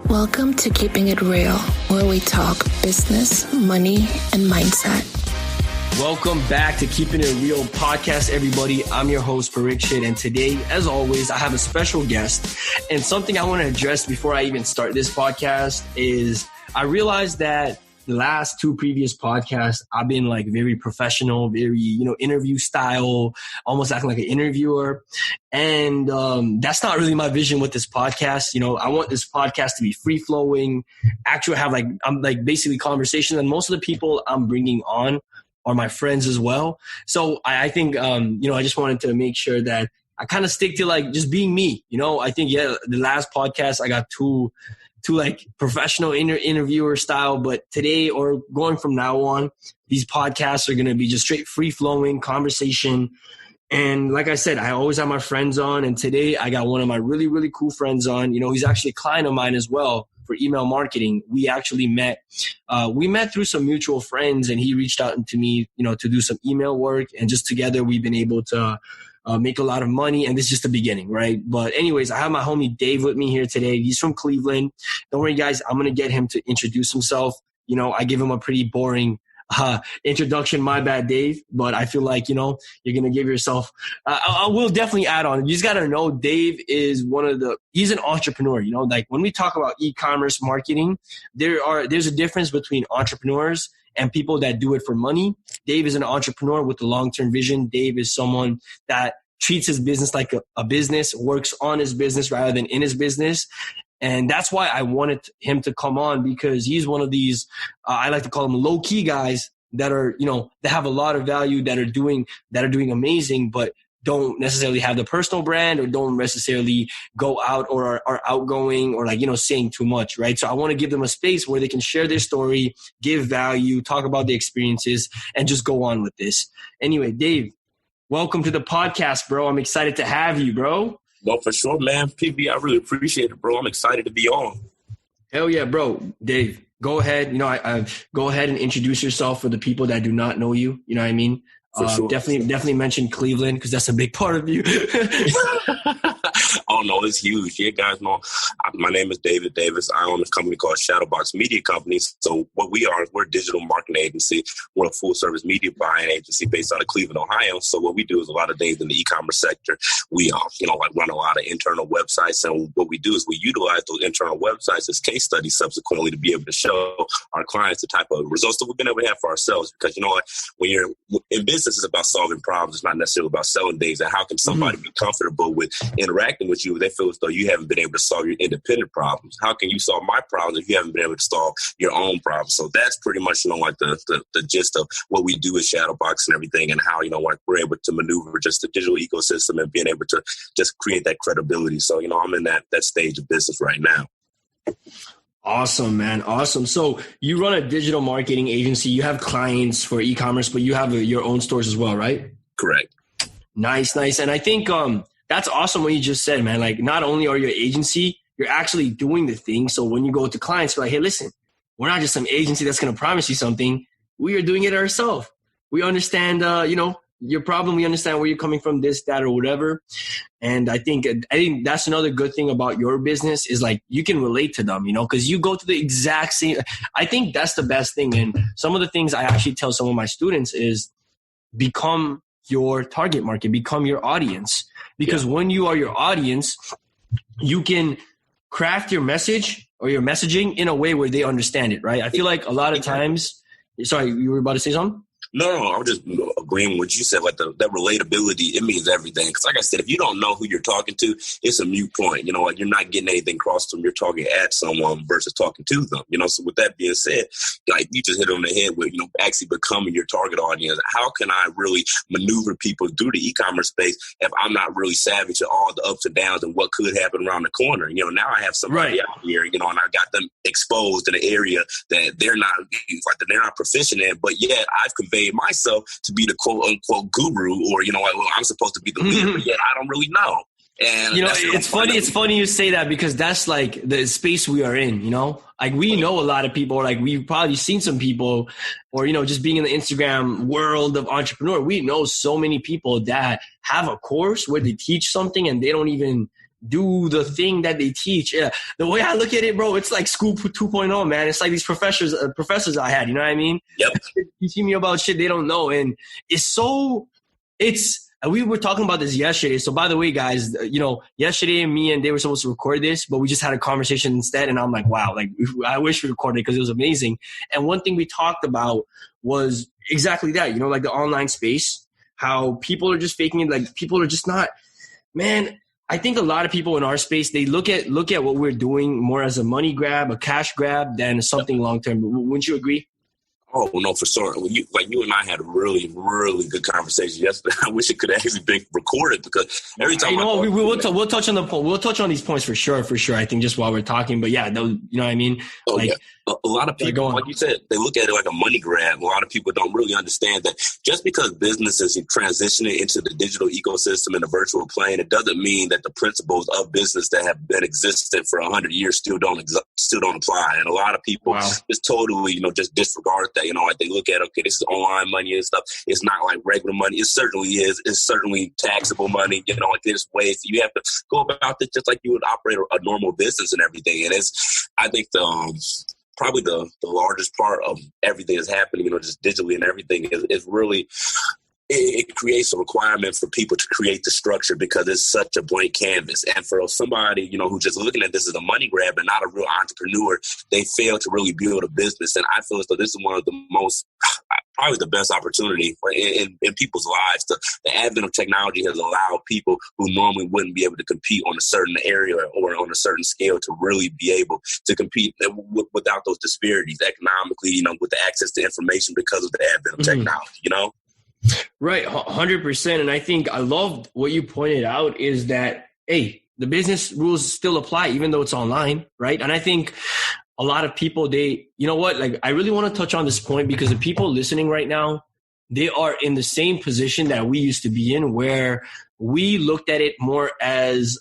Welcome to Keeping It Real, where we talk business, money, and mindset. Welcome back to Keeping It Real podcast, everybody. I'm your host, Parikshit, and today, as always, I have a special guest. And something I want to address before I even start this podcast is I realized that the last two previous podcasts, I've been like very professional, very, interview style, almost acting like an interviewer. And that's not really my vision with this podcast. I want this podcast to be free flowing, actually have I'm basically conversation. And most of the people I'm bringing on are my friends as well. So I think, I just wanted to make sure that I kind of stick to just being me. I think, the last podcast I got too professional interviewer style, but today or going from now on, these podcasts are going to be just straight free flowing conversation. And like I said, I always have my friends on, and today I got one of my really, really cool friends on. He's actually a client of mine as well for email marketing. We actually met, through some mutual friends, and he reached out to me, to do some email work, and just together we've been able to make a lot of money, and this is just the beginning, right? But anyways, I have my homie Dave with me here today. He's from Cleveland. Don't worry, guys. I'm going to get him to introduce himself. I give him a pretty boring introduction. My bad, Dave. But I feel like, you're going to give yourself I will definitely add on. You just got to know Dave is he's an entrepreneur. When we talk about e-commerce marketing, there's a difference between entrepreneurs and people that do it for money. Dave is an entrepreneur with a long-term vision. Dave is someone that treats his business like a business, works on his business rather than in his business. And that's why I wanted him to come on, because he's one of these, I like to call them low-key guys that are, that have a lot of value, that are doing amazing, but don't necessarily have the personal brand or don't necessarily go out or are outgoing or saying too much, right? So I want to give them a space where they can share their story, give value, talk about the experiences, and just go on with this. Anyway, Dave, welcome to the podcast, bro. I'm excited to have you, bro. No, for sure, man. PB, I really appreciate it, bro. I'm excited to be on. Hell yeah, bro. Dave, go ahead. I go ahead and introduce yourself for the people that do not know you. You know what I mean? Sure. Definitely mention Cleveland, because that's a big part of you. Oh, no, it's huge. Yeah, guys know. My name is David Davis. I own a company called Shadowbox Media Company. So what we are, we're a digital marketing agency. We're a full-service media buying agency based out of Cleveland, Ohio. So what we do is a lot of things in the e-commerce sector. We, run a lot of internal websites. And what we do is we utilize those internal websites as case studies subsequently to be able to show our clients the type of results that we've been able to have for ourselves. Because, when you're in business, it's about solving problems. It's not necessarily about selling things. And how can somebody be comfortable with interacting with you if they feel as though you haven't been able to solve your independent problems? How can you solve my problems if you haven't been able to solve your own problems? So that's pretty much, the gist of what we do at Shadowbox and everything, and how, we're able to maneuver just the digital ecosystem and being able to just create that credibility. So, I'm in that stage of business right now. Awesome, man. Awesome. So you run a digital marketing agency. You have clients for e-commerce, but you have your own stores as well, right? Correct. Nice. And I think that's awesome what you just said, man. Not only are you an agency, you're actually doing the thing. So when you go to clients, you're like, hey, listen, we're not just some agency that's going to promise you something. We are doing it ourselves. We understand, your problem. We understand where you're coming from, this, that, or whatever. And I think that's another good thing about your business is you can relate to them, because you go to the exact same. I think that's the best thing. And some of the things I actually tell some of my students is become your target market, become your audience. Because when you are your audience, you can craft your message or your messaging in a way where they understand it, right? I feel like a lot of times, sorry, you were about to say something? No, I'm just agreeing with what you said. That relatability, it means everything. Because like I said, if you don't know who you're talking to, it's a moot point. You're not getting anything across to them. You're talking at someone versus talking to them. So with that being said, you just hit on the head with, actually becoming your target audience. How can I really maneuver people through the e-commerce space if I'm not really savvy to all the ups and downs and what could happen around the corner? Now I have somebody out here, and I got them exposed in an area that they're not proficient in, but yet I've conveyed myself to be the quote unquote guru, or I'm supposed to be the leader, but yet I don't really know. And it's funny you say that, because that's the space we are in. We know a lot of people, we've probably seen some people, or just being in the Instagram world of entrepreneur, we know so many people that have a course where they teach something and they don't even do the thing that they teach. Yeah. The way I look at it, bro, it's like school 2.0, man. It's like these professors I had, you know what I mean? Yep. Teaching me about shit they don't know. And we were talking about this yesterday. So by the way, guys, yesterday me and they were supposed to record this, but we just had a conversation instead. And I'm like, wow, like I wish we recorded it because it was amazing. And one thing we talked about was exactly that, like the online space, how people are just faking it. Like people are just not, man. I think a lot of people in our space, they look at what we're doing more as a money grab, a cash grab than something long-term. Wouldn't you agree? Oh, no, for sure. You and I had a really, really good conversation yesterday. I wish it could actually been recorded because every time we'll touch on these points for sure. I think just while we're talking, but yeah, those, you know what I mean? Oh, yeah. A lot of people, like you said, they look at it like a money grab. A lot of people don't really understand that just because businesses are transitioning into the digital ecosystem and the virtual plane, it doesn't mean that the principles of business that have been existent for 100 years still don't apply. And a lot of people just totally, just disregard that. Like they look at, okay, this is online money and stuff. It's not like regular money. It certainly is. It's certainly taxable money. Like there's ways you have to go about this just like you would operate a normal business and everything. And I think probably the largest part of everything that's happening, just digitally and everything is really, it creates a requirement for people to create the structure because it's such a blank canvas. And for somebody, who's just looking at this as a money grab and not a real entrepreneur, they fail to really build a business. And I feel as though this is one of the most, probably the best opportunity in people's lives. The advent of technology has allowed people who normally wouldn't be able to compete on a certain area or on a certain scale to really be able to compete without those disparities economically, with the access to information because of the advent of technology, Right, 100%. And I think I loved what you pointed out is that, hey, the business rules still apply even though it's online, right? And I think a lot of people, I really want to touch on this point because the people listening right now, they are in the same position that we used to be in where we looked at it more as,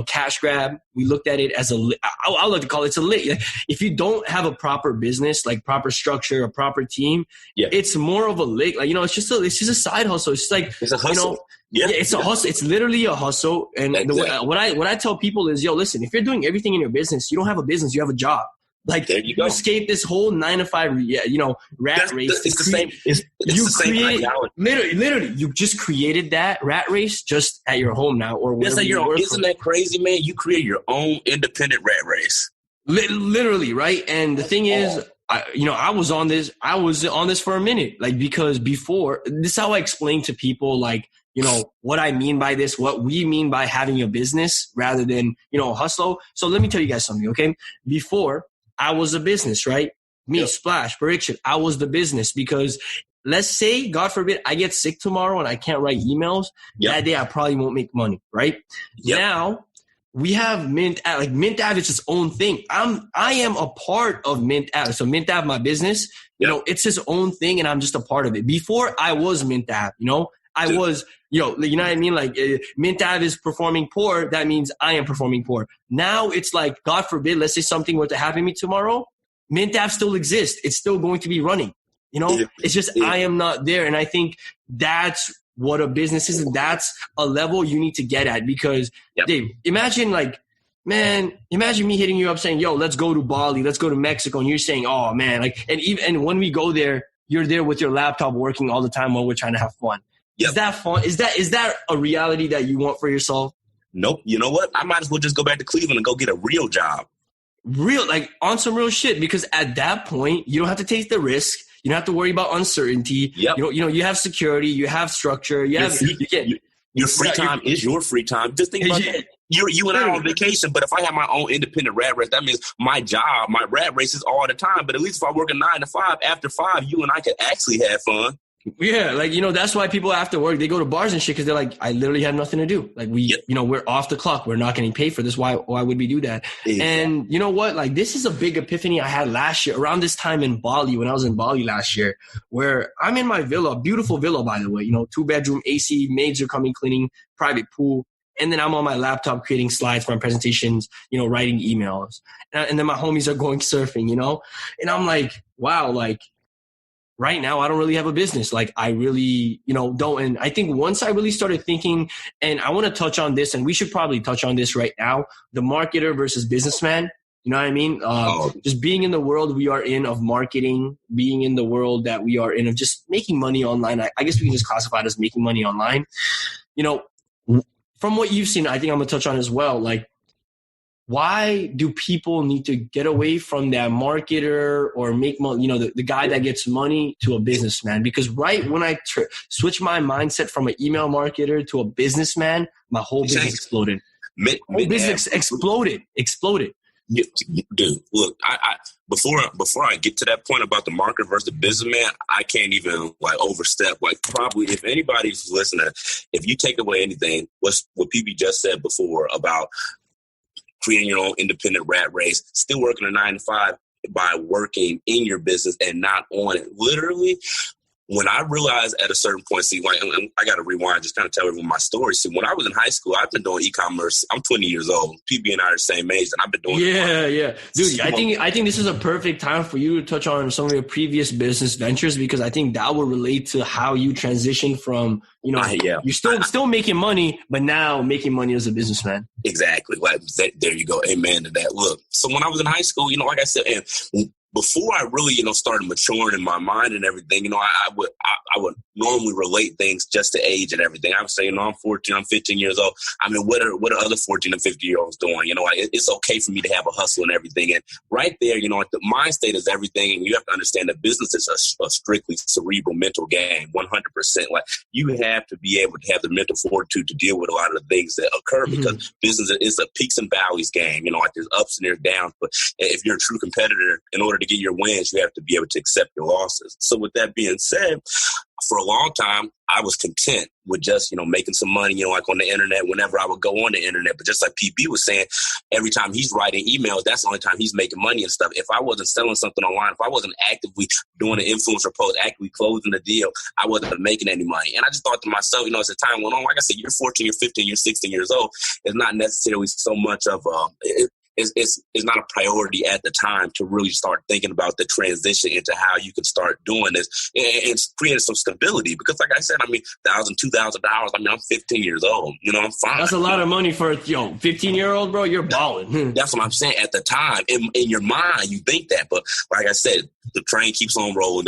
cash grab. We looked at it as I like to call it a lick. If you don't have a proper business, like proper structure, a proper team, it's more of a lick. Like, it's just a side hustle. It's just like, it's a hustle. It's a hustle. It's literally a hustle. And what I tell people is, listen, if you're doing everything in your business, you don't have a business, you have a job. Like there you go. Escape this whole 9-to-5, rat race. It's the same. It's the same ideology. Literally, you just created that rat race just at your home now, or whatever. Isn't that crazy, man? You create your own independent rat race. Literally, right? And the thing is, I was on this for a minute, like because before this is how I explain to people, like. What I mean by this, what we mean by having a business rather than, hustle. So let me tell you guys something, okay? Before, I was a business, right? Me, Splash, Prediction, I was the business because let's say, God forbid, I get sick tomorrow and I can't write emails. That day I probably won't make money, right? Now, we have Mint App. Like Mint App is its own thing. I am a part of Mint App. So Mint App, my business, it's its own thing and I'm just a part of it. Before I was Mint App, I was, you know what I mean? Like Mint App is performing poor. That means I am performing poor. Now it's like, God forbid, let's say something were to happen to me tomorrow. Mint App still exists. It's still going to be running. It's just I am not there. And I think that's what a business is. And that's a level you need to get at because, Dave, imagine me hitting you up saying, yo, let's go to Bali. Let's go to Mexico. And you're saying, oh, man. And when we go there, you're there with your laptop working all the time while we're trying to have fun. Is that fun? Is that a reality that you want for yourself? Nope. You know what? I might as well just go back to Cleveland and go get a real job. On some real shit, because at that point, you don't have to take the risk. You don't have to worry about uncertainty. Yep. You have security. You have structure. Your free time is your free time. Just think about that. You and I are on vacation, but if I have my own independent rat race, that means my job, my rat race is all the time. But at least if I work a 9 to 5, after 5, you and I can actually have fun. Yeah, that's why people after work, they go to bars and shit because they're like, I literally have nothing to do. Like we're off the clock. We're not getting paid for this. Why would we do that? Exactly. And you know what? Like this is a big epiphany I had last year around this time in Bali, when I was in Bali last year, where I'm in my villa, beautiful villa, by the way, 2-bedroom AC, maids are coming cleaning, private pool. And then I'm on my laptop creating slides for my presentations, writing emails. And then my homies are going surfing, and I'm like, wow, like, right now I don't really have a business. Like I really, don't. And I think once I really started thinking, and I want to touch on this, and we should probably touch on this right now, the marketer versus businessman. You know what I mean? Just being in the world we are in of marketing, being in the world that we are in of just making money online. I guess we can just classify it as making money online. From what you've seen, I think I'm going to touch on as well. Like, why do people need to get away from that marketer or make money, the guy that gets money to a businessman? Because right when I switch my mindset from an email marketer to a businessman, my whole business exploded. Exploded. Dude, look, I before I get to that point about the marketer versus the businessman, I can't even overstep. Probably if anybody's listening, if you take away anything, what PB just said before about creating your own independent rat race, still working a 9 to 5 by working in your business and not on it. Literally, when I realized at a certain point, I got to rewind, just kind of tell everyone my story. See, when I was in high school, I've been doing e-commerce. I'm 20 years old. PB and I are the same age, and I've been doing Yeah. Dude, I think this is a perfect time for you to touch on some of your previous business ventures, because I think that will relate to how you transition from, you're still making money, but now making money as a businessman. Exactly. There you go. Amen to that. Look, so when I was in high school, like I said, and before I really, started maturing in my mind and everything, I would normally relate things just to age and everything. I would say, I'm 14, I'm 15 years old. I mean, what are other 14 and 50-year-olds doing? It's okay for me to have a hustle and everything. And right there, the mind state is everything. And you have to understand that business is a strictly cerebral mental game, 100%. Like, you have to be able to have the mental fortitude to deal with a lot of the things that occur, because business is a peaks and valleys game. There's ups and there's downs. But if you're a true competitor, in order to get your wins, you have to be able to accept your losses. So with that being said, for a long time, I was content with just, making some money, on the internet, whenever I would go on the internet. But just like PB was saying, every time he's writing emails, that's the only time he's making money and stuff. If I wasn't selling something online, if I wasn't actively doing an influencer post, actively closing the deal, I wasn't making any money. And I just thought to myself, as the time went on, like I said, you're 14, you're 15, you're 16 years old. It's not necessarily so much of it's not a priority at the time to really start thinking about the transition into how you can start doing this and creating some stability. Because like I said, $1,000, $2,000, I'm 15 years old. I'm fine. That's a lot of money for a 15-year-old, bro. You're balling. That's what I'm saying. At the time, in your mind, you think that. But like I said, the train keeps on rolling.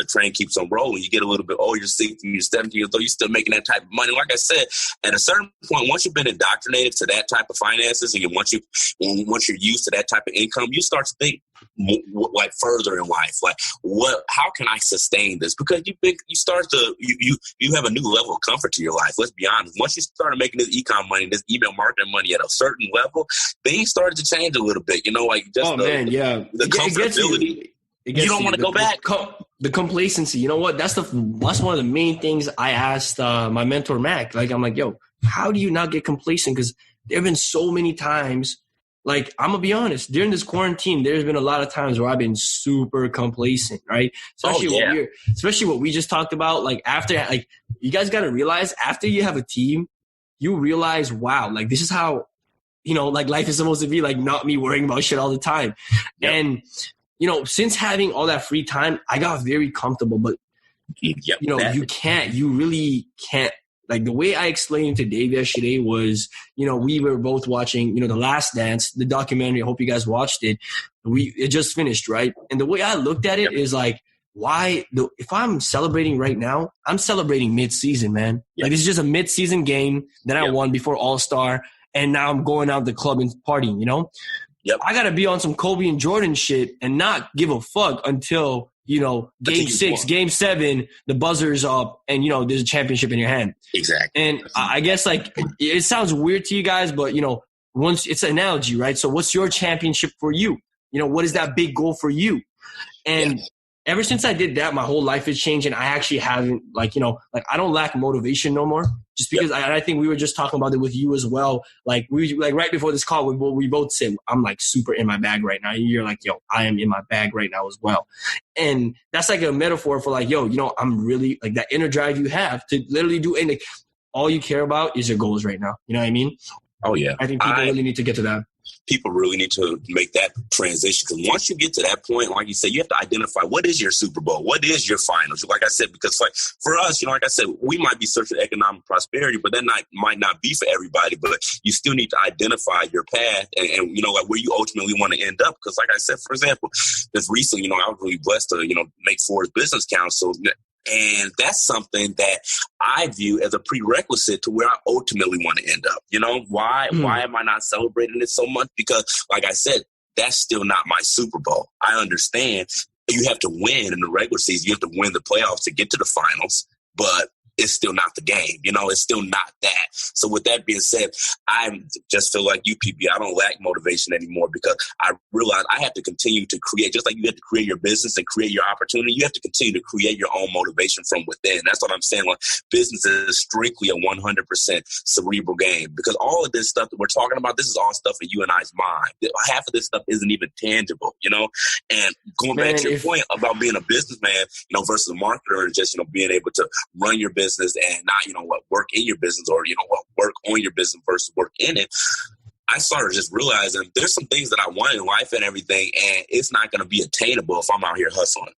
You get a little bit older, you're 16, you're 17 years old, you're still making that type of money. Like I said, at a certain point, once you've been indoctrinated to that type of finances, and once you're used to that type of income, you start to think further in life. How can I sustain this? Because you have a new level of comfort to your life. Let's be honest. Once you started making this e-com money, this email marketing money at a certain level, things started to change a little bit. The comfortability. You don't want to go back. The complacency. You know what? That's one of the main things I asked my mentor, Mac. I'm like, yo, how do you not get complacent? Because there have been so many times. I'm going to be honest, during this quarantine, there's been a lot of times where I've been super complacent, right? Especially what we just talked about. After, you guys got to realize, after you have a team, you realize, wow, this is how, life is supposed to be, not me worrying about shit all the time. Yep. And, since having all that free time, I got very comfortable, but, you really can't. The way I explained to Dave yesterday was, we were both watching, The Last Dance, the documentary. I hope you guys watched it. It just finished, right? And the way I looked at it is if I'm celebrating right now, I'm celebrating mid-season, man. Yep. This is just a mid-season game that I won before All-Star, and now I'm going out the club and partying, Yep. I got to be on some Kobe and Jordan shit and not give a fuck until game 6, game 7, the buzzer's up, and there's a championship in your hand. Exactly. And I guess it sounds weird to you guys, but once it's an analogy, right? So what's your championship for you? What is that big goal for you? And ever since I did that, my whole life is changing. I actually haven't I don't lack motivation no more. Just because I think we were just talking about it with you as well. Right before this call, we both said, I'm super in my bag right now. You're yo, I am in my bag right now as well. And that's a metaphor for yo, I'm really that inner drive you have to literally do anything. All you care about is your goals right now. You know what I mean? Oh, yeah. I think people really need to get to that. people really need to make that transition. Because once you get to that point, like you said, you have to identify what is your Super Bowl, what is your finals. Like I said, because like for us, like I said, we might be searching economic prosperity, but that might not be for everybody. But you still need to identify your path and like where you ultimately want to end up. Because like I said, for example, just recently, I was really blessed to make Forbes Business Council. And that's something that I view as a prerequisite to where I ultimately want to end up. Why am I not celebrating it so much? Because, like I said, that's still not my Super Bowl. I understand you have to win in the regular season. You have to win the playoffs to get to the finals, but it's still not the game. It's still not that. So with that being said, I just feel like UPB, I don't lack motivation anymore because I realize I have to continue to create, just like you have to create your business and create your opportunity, you have to continue to create your own motivation from within. That's what I'm saying. Like, business is strictly a 100% cerebral game because all of this stuff that we're talking about, this is all stuff in you and I's mind. Half of this stuff isn't even tangible, And going back to your point about being a businessman, versus a marketer and just, being able to run your business and not, work in your business or, work on your business versus work in it. I started just realizing there's some things that I want in life and everything, and it's not going to be attainable if I'm out here hustling.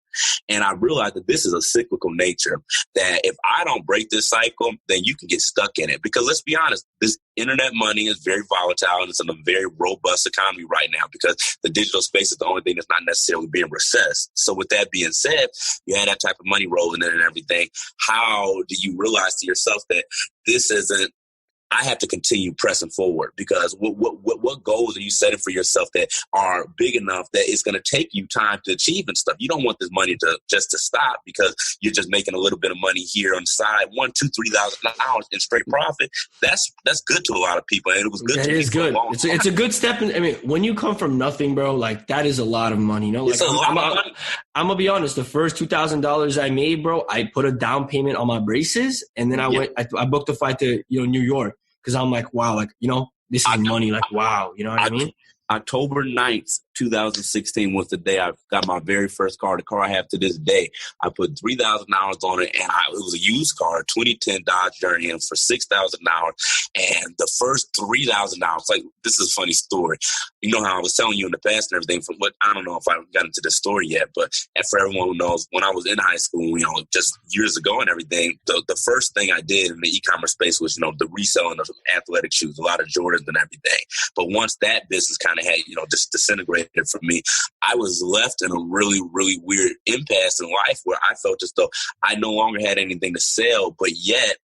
And I realized that this is a cyclical nature, that if I don't break this cycle, then you can get stuck in it. Because let's be honest, this internet money is very volatile and it's in a very robust economy right now because the digital space is the only thing that's not necessarily being recessed. So with that being said, you had that type of money rolling in and everything. How do you realize to yourself that this isn't, I have to continue pressing forward because what goals are you setting for yourself that are big enough that it's going to take you time to achieve and stuff? You don't want this money to stop because you're just making a little bit of money here on the side, $1,000, $2,000, $3,000 in straight profit. That's good to a lot of people, and it was good. It is good. It's a good step. When you come from nothing, bro, like that is a lot of money. It's a lot of money. I'm gonna be honest. The first $2,000 I made, bro, I put a down payment on my braces, and then I booked a flight to New York. Because I'm like, wow, this is money. Like, wow, you know what I mean? October 9th, 2016 was the day I got my very first car, the car I have to this day. I put $3,000 on it, and it was a used car, a 2010 Dodge Journey, for $6,000. And the first $3,000, like, this is a funny story. You know how I was telling you in the past and everything, I don't know if I got into this story yet, but for everyone who knows, when I was in high school, just years ago and everything, the first thing I did in the e-commerce space was, the reselling of athletic shoes, a lot of Jordans and everything. But once that business kind of had, just disintegrated for me, I was left in a really, really weird impasse in life where I felt as though I no longer had anything to sell, but yet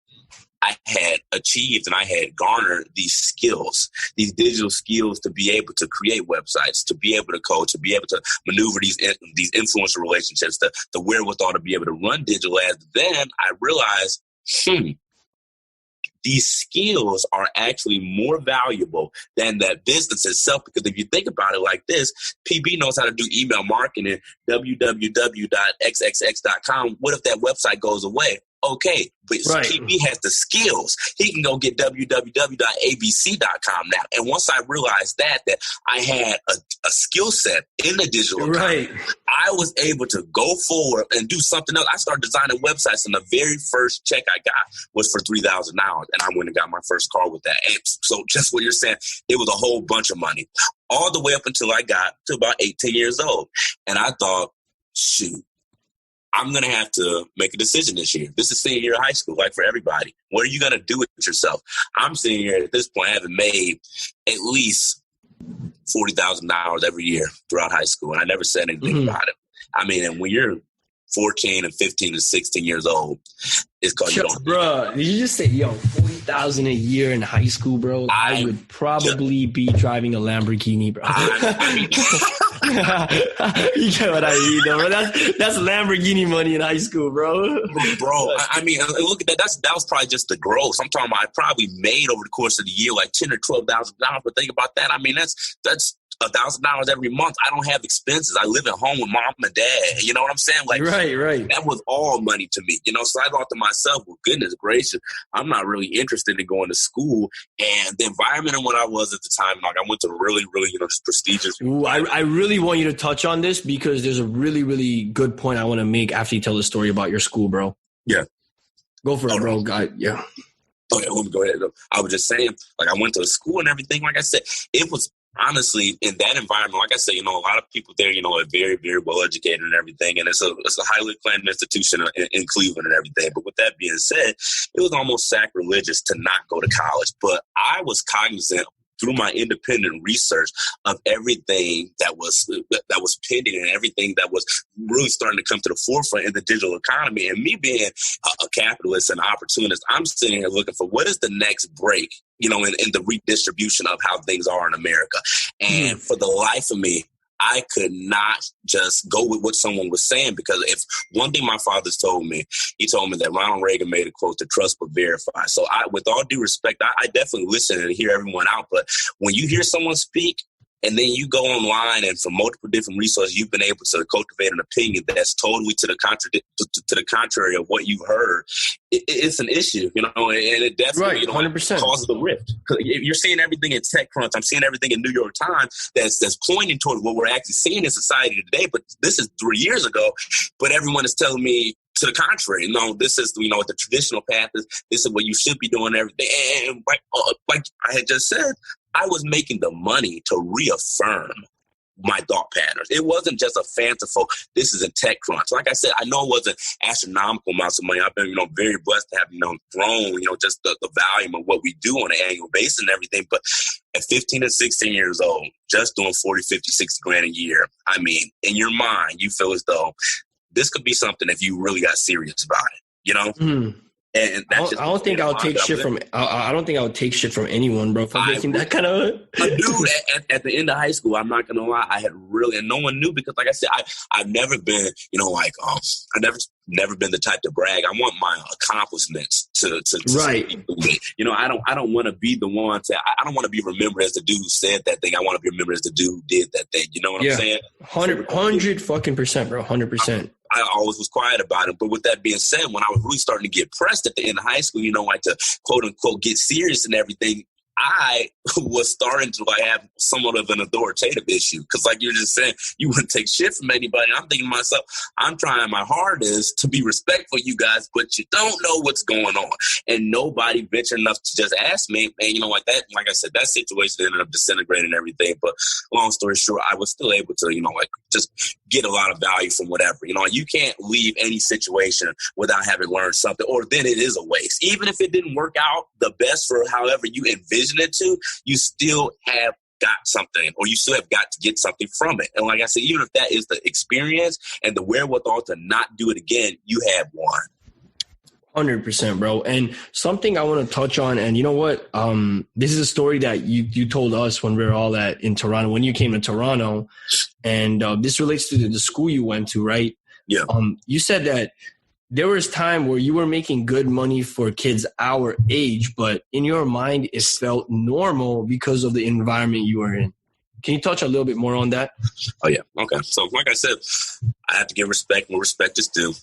I had achieved and I had garnered these skills, these digital skills to be able to create websites, to be able to code, to be able to maneuver these influencer relationships, the wherewithal to be able to run digital ads. Then I realized, these skills are actually more valuable than that business itself. Because if you think about it like this, PB knows how to do email marketing, www.xxx.com. What if that website goes away? Okay, but PB has the skills. He can go get www.abc.com now. And once I realized that I had a skill set in the digital economy, I was able to go forward and do something else. I started designing websites, and the very first check I got was for $3,000, and I went and got my first car with that. And so just what you're saying, it was a whole bunch of money, all the way up until I got to about 18 years old. And I thought, shoot, I'm going to have to make a decision this year. This is senior year of high school, like for everybody. What are you going to do with yourself? I'm sitting here at this point, having made at least $40,000 every year throughout high school, and I never said anything about it. And when you're 14 and 15 and 16 years old, it's because you don't. Bro, did you just say, $40,000 a year in high school, bro? I would probably be driving a Lamborghini, bro. You get what I mean, though, bro? That's Lamborghini money in high school, bro. Bro, look at that. That was probably just the gross. I'm talking about I probably made over the course of the year like $10,000 or $12,000. But think about that. That's $1,000 every month. I don't have expenses. I live at home with mom and dad. You know what I'm saying? Like, right. That was all money to me. So I thought to myself, well, goodness gracious, I'm not really interested in going to school. And the environment in what I was at the time, like I went to really, really, just prestigious. Ooh, I really want you to touch on this because there's a really, really good point I want to make after you tell the story about your school, bro. Yeah. Go for it, bro. Yeah. Okay, let me go ahead. I was just saying, like, I went to school and everything. Like I said, it was honestly, in that environment, like I say, a lot of people there, are very, very well educated and everything. And it's a highly acclaimed institution in Cleveland and everything. But with that being said, it was almost sacrilegious to not go to college. But I was cognizant through my independent research of everything that was pending and everything that was really starting to come to the forefront in the digital economy. And me being a capitalist and opportunist, I'm sitting here looking for what is the next break, in the redistribution of how things are in America. And for the life of me, I could not just go with what someone was saying, because if one thing my father's told me, he told me that Ronald Reagan made a quote, to trust but verify. So with all due respect, I definitely listen and hear everyone out. But when you hear someone speak, and then you go online and from multiple different resources, you've been able to cultivate an opinion that's totally to the contrary of what you've heard. It's an issue, and it definitely 100%. Causes a rift. You're seeing everything in TechCrunch. I'm seeing everything in New York Times that's pointing toward what we're actually seeing in society today. But this is 3 years ago. But everyone is telling me to the contrary. No, this is, what the traditional path is. This is what you should be doing, everything. And like I had just said, I was making the money to reaffirm my thought patterns. It wasn't just a fanciful, this is a TechCrunch. Like I said, I know it wasn't astronomical amounts of money. I've been, very blessed to have, grown, just the volume of what we do on an annual basis and everything. But at 15 and 16 years old, just doing 40, 50, 60 grand a year, I mean, in your mind, you feel as though this could be something if you really got serious about it, And that's I don't think I would take shit from. I don't think I would take shit from anyone, bro, for making that kind of. Dude, at the end of high school, I'm not gonna lie, I had really, and no one knew, because, like I said, I've never been, I've never been the type to brag. I want my accomplishments to right. I don't want to be the one to. I don't want to be remembered as the dude who said that thing. I want to be remembered as the dude who did that thing. You know what I'm saying? 100 fucking percent, bro. 100%. I always was quiet about it. But with that being said, when I was really starting to get pressed at the end of high school, like to quote unquote get serious and everything, I was starting to have somewhat of an authoritative issue. Because like you're just saying, you wouldn't take shit from anybody. I'm thinking to myself, I'm trying my hardest to be respectful of you guys, but you don't know what's going on. And nobody ventured enough to just ask me. And, like that, like I said, that situation ended up disintegrating and everything. But long story short, I was still able to, just get a lot of value from whatever. You can't leave any situation without having learned something, or then it is a waste. Even if it didn't work out the best for however you envision it to, you still have got something, or you still have got to get something from it. And like I said, even if that is the experience and the wherewithal to not do it again, you have won. 100%, bro. And something I want to touch on, and you know what? This is a story that you told us when we were all in Toronto, when you came to Toronto, and this relates to the school you went to, right? Yeah. You said that there was time where you were making good money for kids our age, but in your mind, it felt normal because of the environment you were in. Can you touch a little bit more on that? Oh, yeah. Okay. So like I said, I have to give respect where respect is due.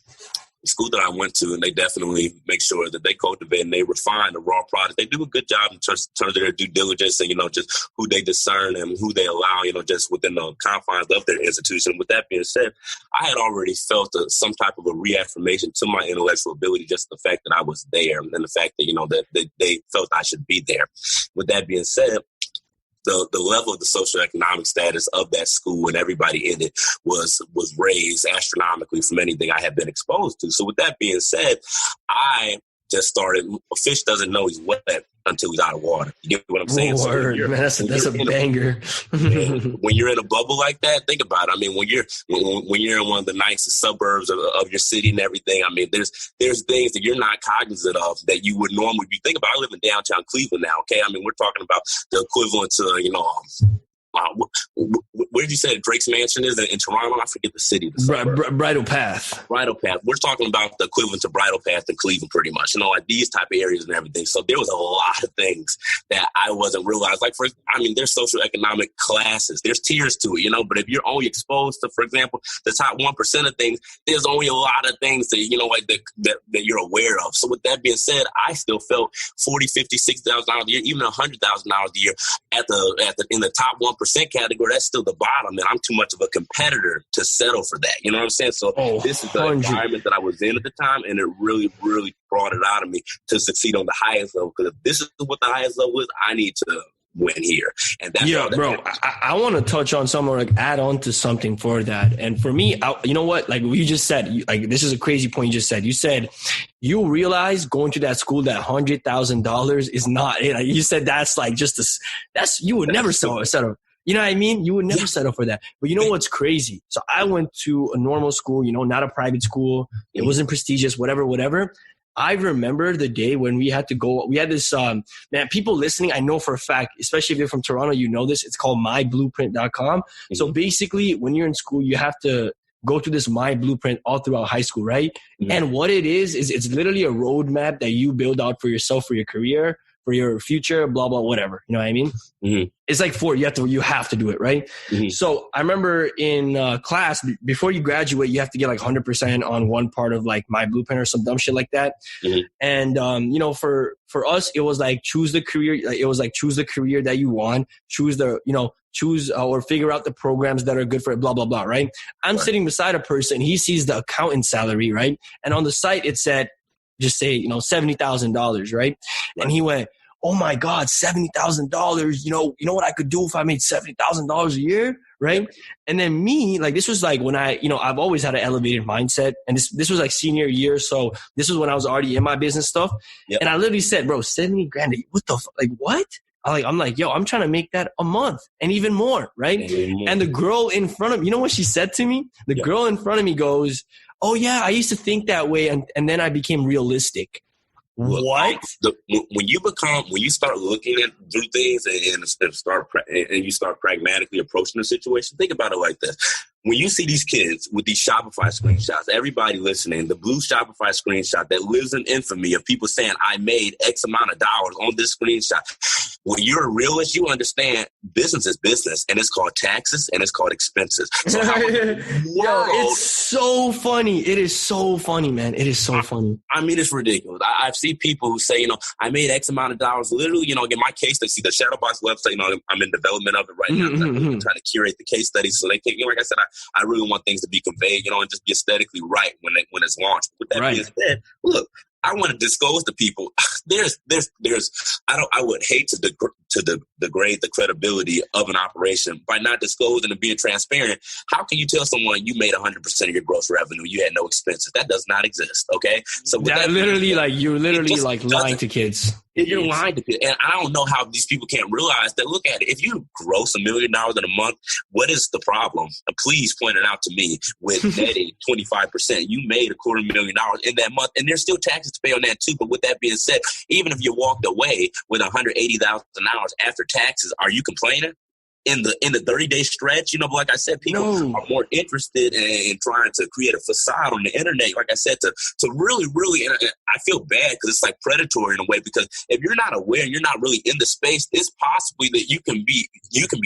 The school that I went to, and they definitely make sure that they cultivate and they refine the raw product. They do a good job in terms of their due diligence and, just who they discern and who they allow, just within the confines of their institution. With that being said, I had already felt some type of a reaffirmation to my intellectual ability, just the fact that I was there and the fact that, that they felt I should be there. With that being said, the level of the socioeconomic status of that school and everybody in it was raised astronomically from anything I had been exposed to. So with that being said, I just started, a fish doesn't know he's wet until he's out of water. You get what I'm saying? Word, so man, that's a banger. When you're in a bubble like that, think about it. I mean, when you're in one of the nicest suburbs of your city and everything, I mean, there's things that you're not cognizant of that you would normally be thinking about. I live in downtown Cleveland now, okay? I mean, we're talking about the equivalent to, where did you say Drake's Mansion is in Toronto? I forget the city. Bridle Path. Bridle Path. We're talking about the equivalent to Bridle Path in Cleveland, pretty much. Like these type of areas and everything. So there was a lot of things that I wasn't realized. Like, there's socioeconomic classes. There's tiers to it, But if you're only exposed to, for example, the top 1% of things, there's only a lot of things that, that you're aware of. So with that being said, I still felt $40,000, $50,000, $60,000 a year, even $100,000 a year in the top 1% category. That's still the bottom, and I'm too much of a competitor to settle for that. You know what I'm saying? So this is the environment that I was in at the time, and it really, really brought it out of me to succeed on the highest level. Because if this is what the highest level is, I need to win here. And that's yeah, bro. I want to touch on something, or like add on to something for that. And for me, you know what? Like you just said, like this is a crazy point you just said. You said you realize going to that school that $100,000 is not it. Like you said that's like that's you would never settle. You know what I mean? You would never settle for that. But you know what's crazy? So I went to a normal school, you know, not a private school. It wasn't prestigious, whatever. I remember the day when we had to go, we had this, man, people listening, I know for a fact, especially if you're from Toronto, you know this, it's called myblueprint.com. Mm-hmm. So basically when you're in school, you have to go through this My Blueprint all throughout high school, right? Mm-hmm. And what it is it's literally a roadmap that you build out for yourself, for your career, for your future, blah, blah, whatever. You know what I mean? Mm-hmm. It's like you have to do it, right? Mm-hmm. So I remember in class, before you graduate, you have to get like 100% on one part of like My Blueprint or some dumb shit like that. Mm-hmm. And, you know, for us, it was like choose the career. It was like choose the career that you want, choose or figure out the programs that are good for it, blah, blah, blah, right? I'm sitting beside a person. He sees the accountant salary, right? And on the site, it said, just say, you know, $70,000, right? And he went, oh my God, $70,000. You know what I could do if I made $70,000 a year, right? And then me, like this was like when I've always had an elevated mindset, and this was like senior year, so this was when I was already in my business stuff. Yep. And I literally said, bro, 70 grand, what the like what? I'm like, yo, I'm trying to make that a month and even more, right? And the girl in front of me, you know what she said to me? The girl in front of me goes, oh yeah, I used to think that way, and then I became realistic. Look, what? When you start looking at do things and you start pragmatically approaching the situation, think about it like this. When you see these kids with these Shopify screenshots, everybody listening, the blue Shopify screenshot that lives in infamy of people saying, I made X amount of dollars on this screenshot. When you're a realist, you understand business is business, and it's called taxes and it's called expenses. So it's so funny. It is so funny, man. It is so funny. I mean, it's ridiculous. I've seen people who say, you know, I made X amount of dollars. Literally, you know, in my case, they see the Shadowbox website. You know, I'm in development of it right now. I'm trying to curate the case studies so they can, you know, like I said, I really want things to be conveyed, you know, and just be aesthetically right when it's launched. With that being said, look, I want to disclose to people. I would hate to degrade the credibility of an operation by not disclosing and being transparent. How can you tell someone you made 100% of your gross revenue, you had no expenses? That does not exist. Okay, so that literally, like you're literally like lying to kids. You're lying to kids, and I don't know how these people can't realize that. Look at it. If you gross $1 million in a month, what is the problem? Please point it out to me. With netting 25%, you made $250,000 in that month, and there's still taxes to pay on that too. But with that being said, even if you walked away with $180,000 after taxes, are you complaining? In the 30-day stretch, you know, like I said, people are more interested in trying to create a facade on the internet. Like I said, to really, and I feel bad because it's like predatory in a way, because if you're not aware and you're not really in the space, it's possibly that you can be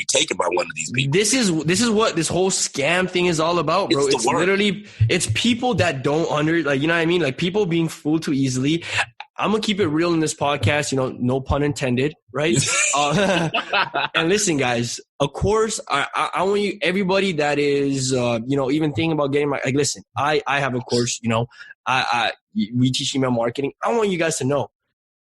taken by one of these people. This is what this whole scam thing is all about, bro. It's literally, it's people that don't you know what I mean? Like people being fooled too easily. I'm going to keep it real in this podcast, you know, no pun intended, right? And listen, guys, of course, I want you, everybody that is, you know, even thinking about getting like, listen, I have a course, you know, we teach email marketing. I want you guys to know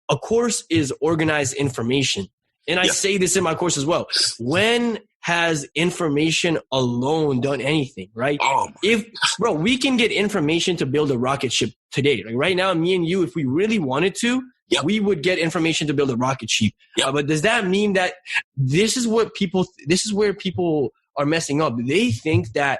a course is organized information. And I say this in my course as well. When has information alone done anything, right? We can get information to build a rocket ship today. Like right now, me and you, if we really wanted to, we would get information to build a rocket ship. But does that mean that this is where people are messing up? They think that,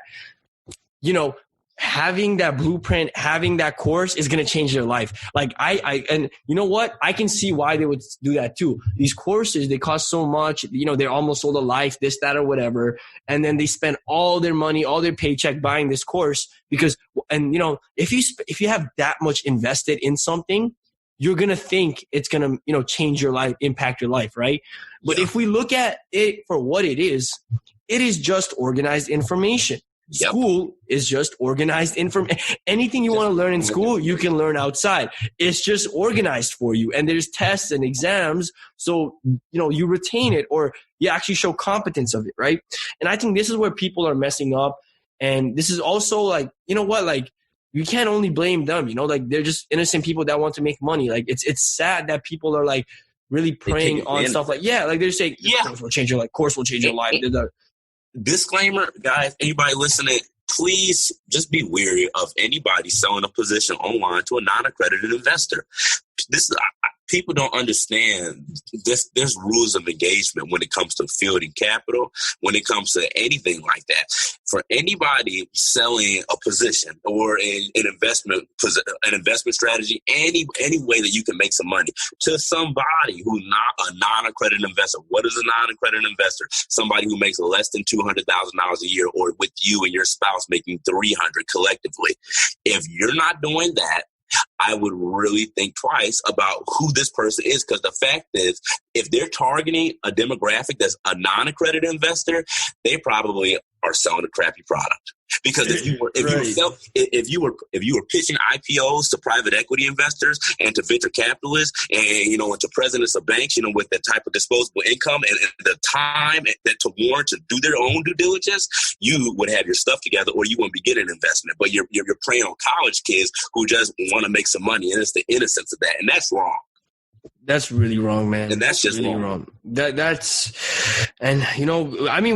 you know, having that blueprint, having that course is going to change their life. Like and you know what? I can see why they would do that too. These courses, they cost so much, you know, they're almost sold a life, this, that, or whatever. And then they spend all their money, all their paycheck buying this course because, and you know, if you have that much invested in something, you're going to think it's going to, you know, change your life, impact your life. Right. But if we look at it for what it is just organized information. School is just organized information. Anything you want to learn in school, you can learn outside. It's just organized for you. And there's tests and exams. So, you know, you retain it or you actually show competence of it, right? And I think this is where people are messing up. And this is also like, you know what, like, you can't only blame them, you know, like they're just innocent people that want to make money. Like it's sad that people are like, really preying on stuff like, like they're saying, course will change your life. Course will change your life. Disclaimer, guys, anybody listening, please just be wary of anybody selling a position online to a non-accredited investor. People don't understand this. There's rules of engagement when it comes to fielding capital, when it comes to anything like that. For anybody selling a position or an investment strategy, any way that you can make some money to somebody who's not a non-accredited investor. What is a non-accredited investor? Somebody who makes less than $200,000 a year, or with you and your spouse making $300,000 collectively. If you're not doing that, I would really think twice about who this person is, because the fact is, if they're targeting a demographic that's a non-accredited investor, they probably are selling a crappy product. Because if you were pitching IPOs to private equity investors and to venture capitalists and and to presidents of banks, with that type of disposable income and the time that to warrant to do their own due diligence, you would have your stuff together, or you wouldn't be getting investment. But you're preying on college kids who just want to make some money, and it's the innocence of that, and that's wrong. That's really wrong, man. And that's just really wrong.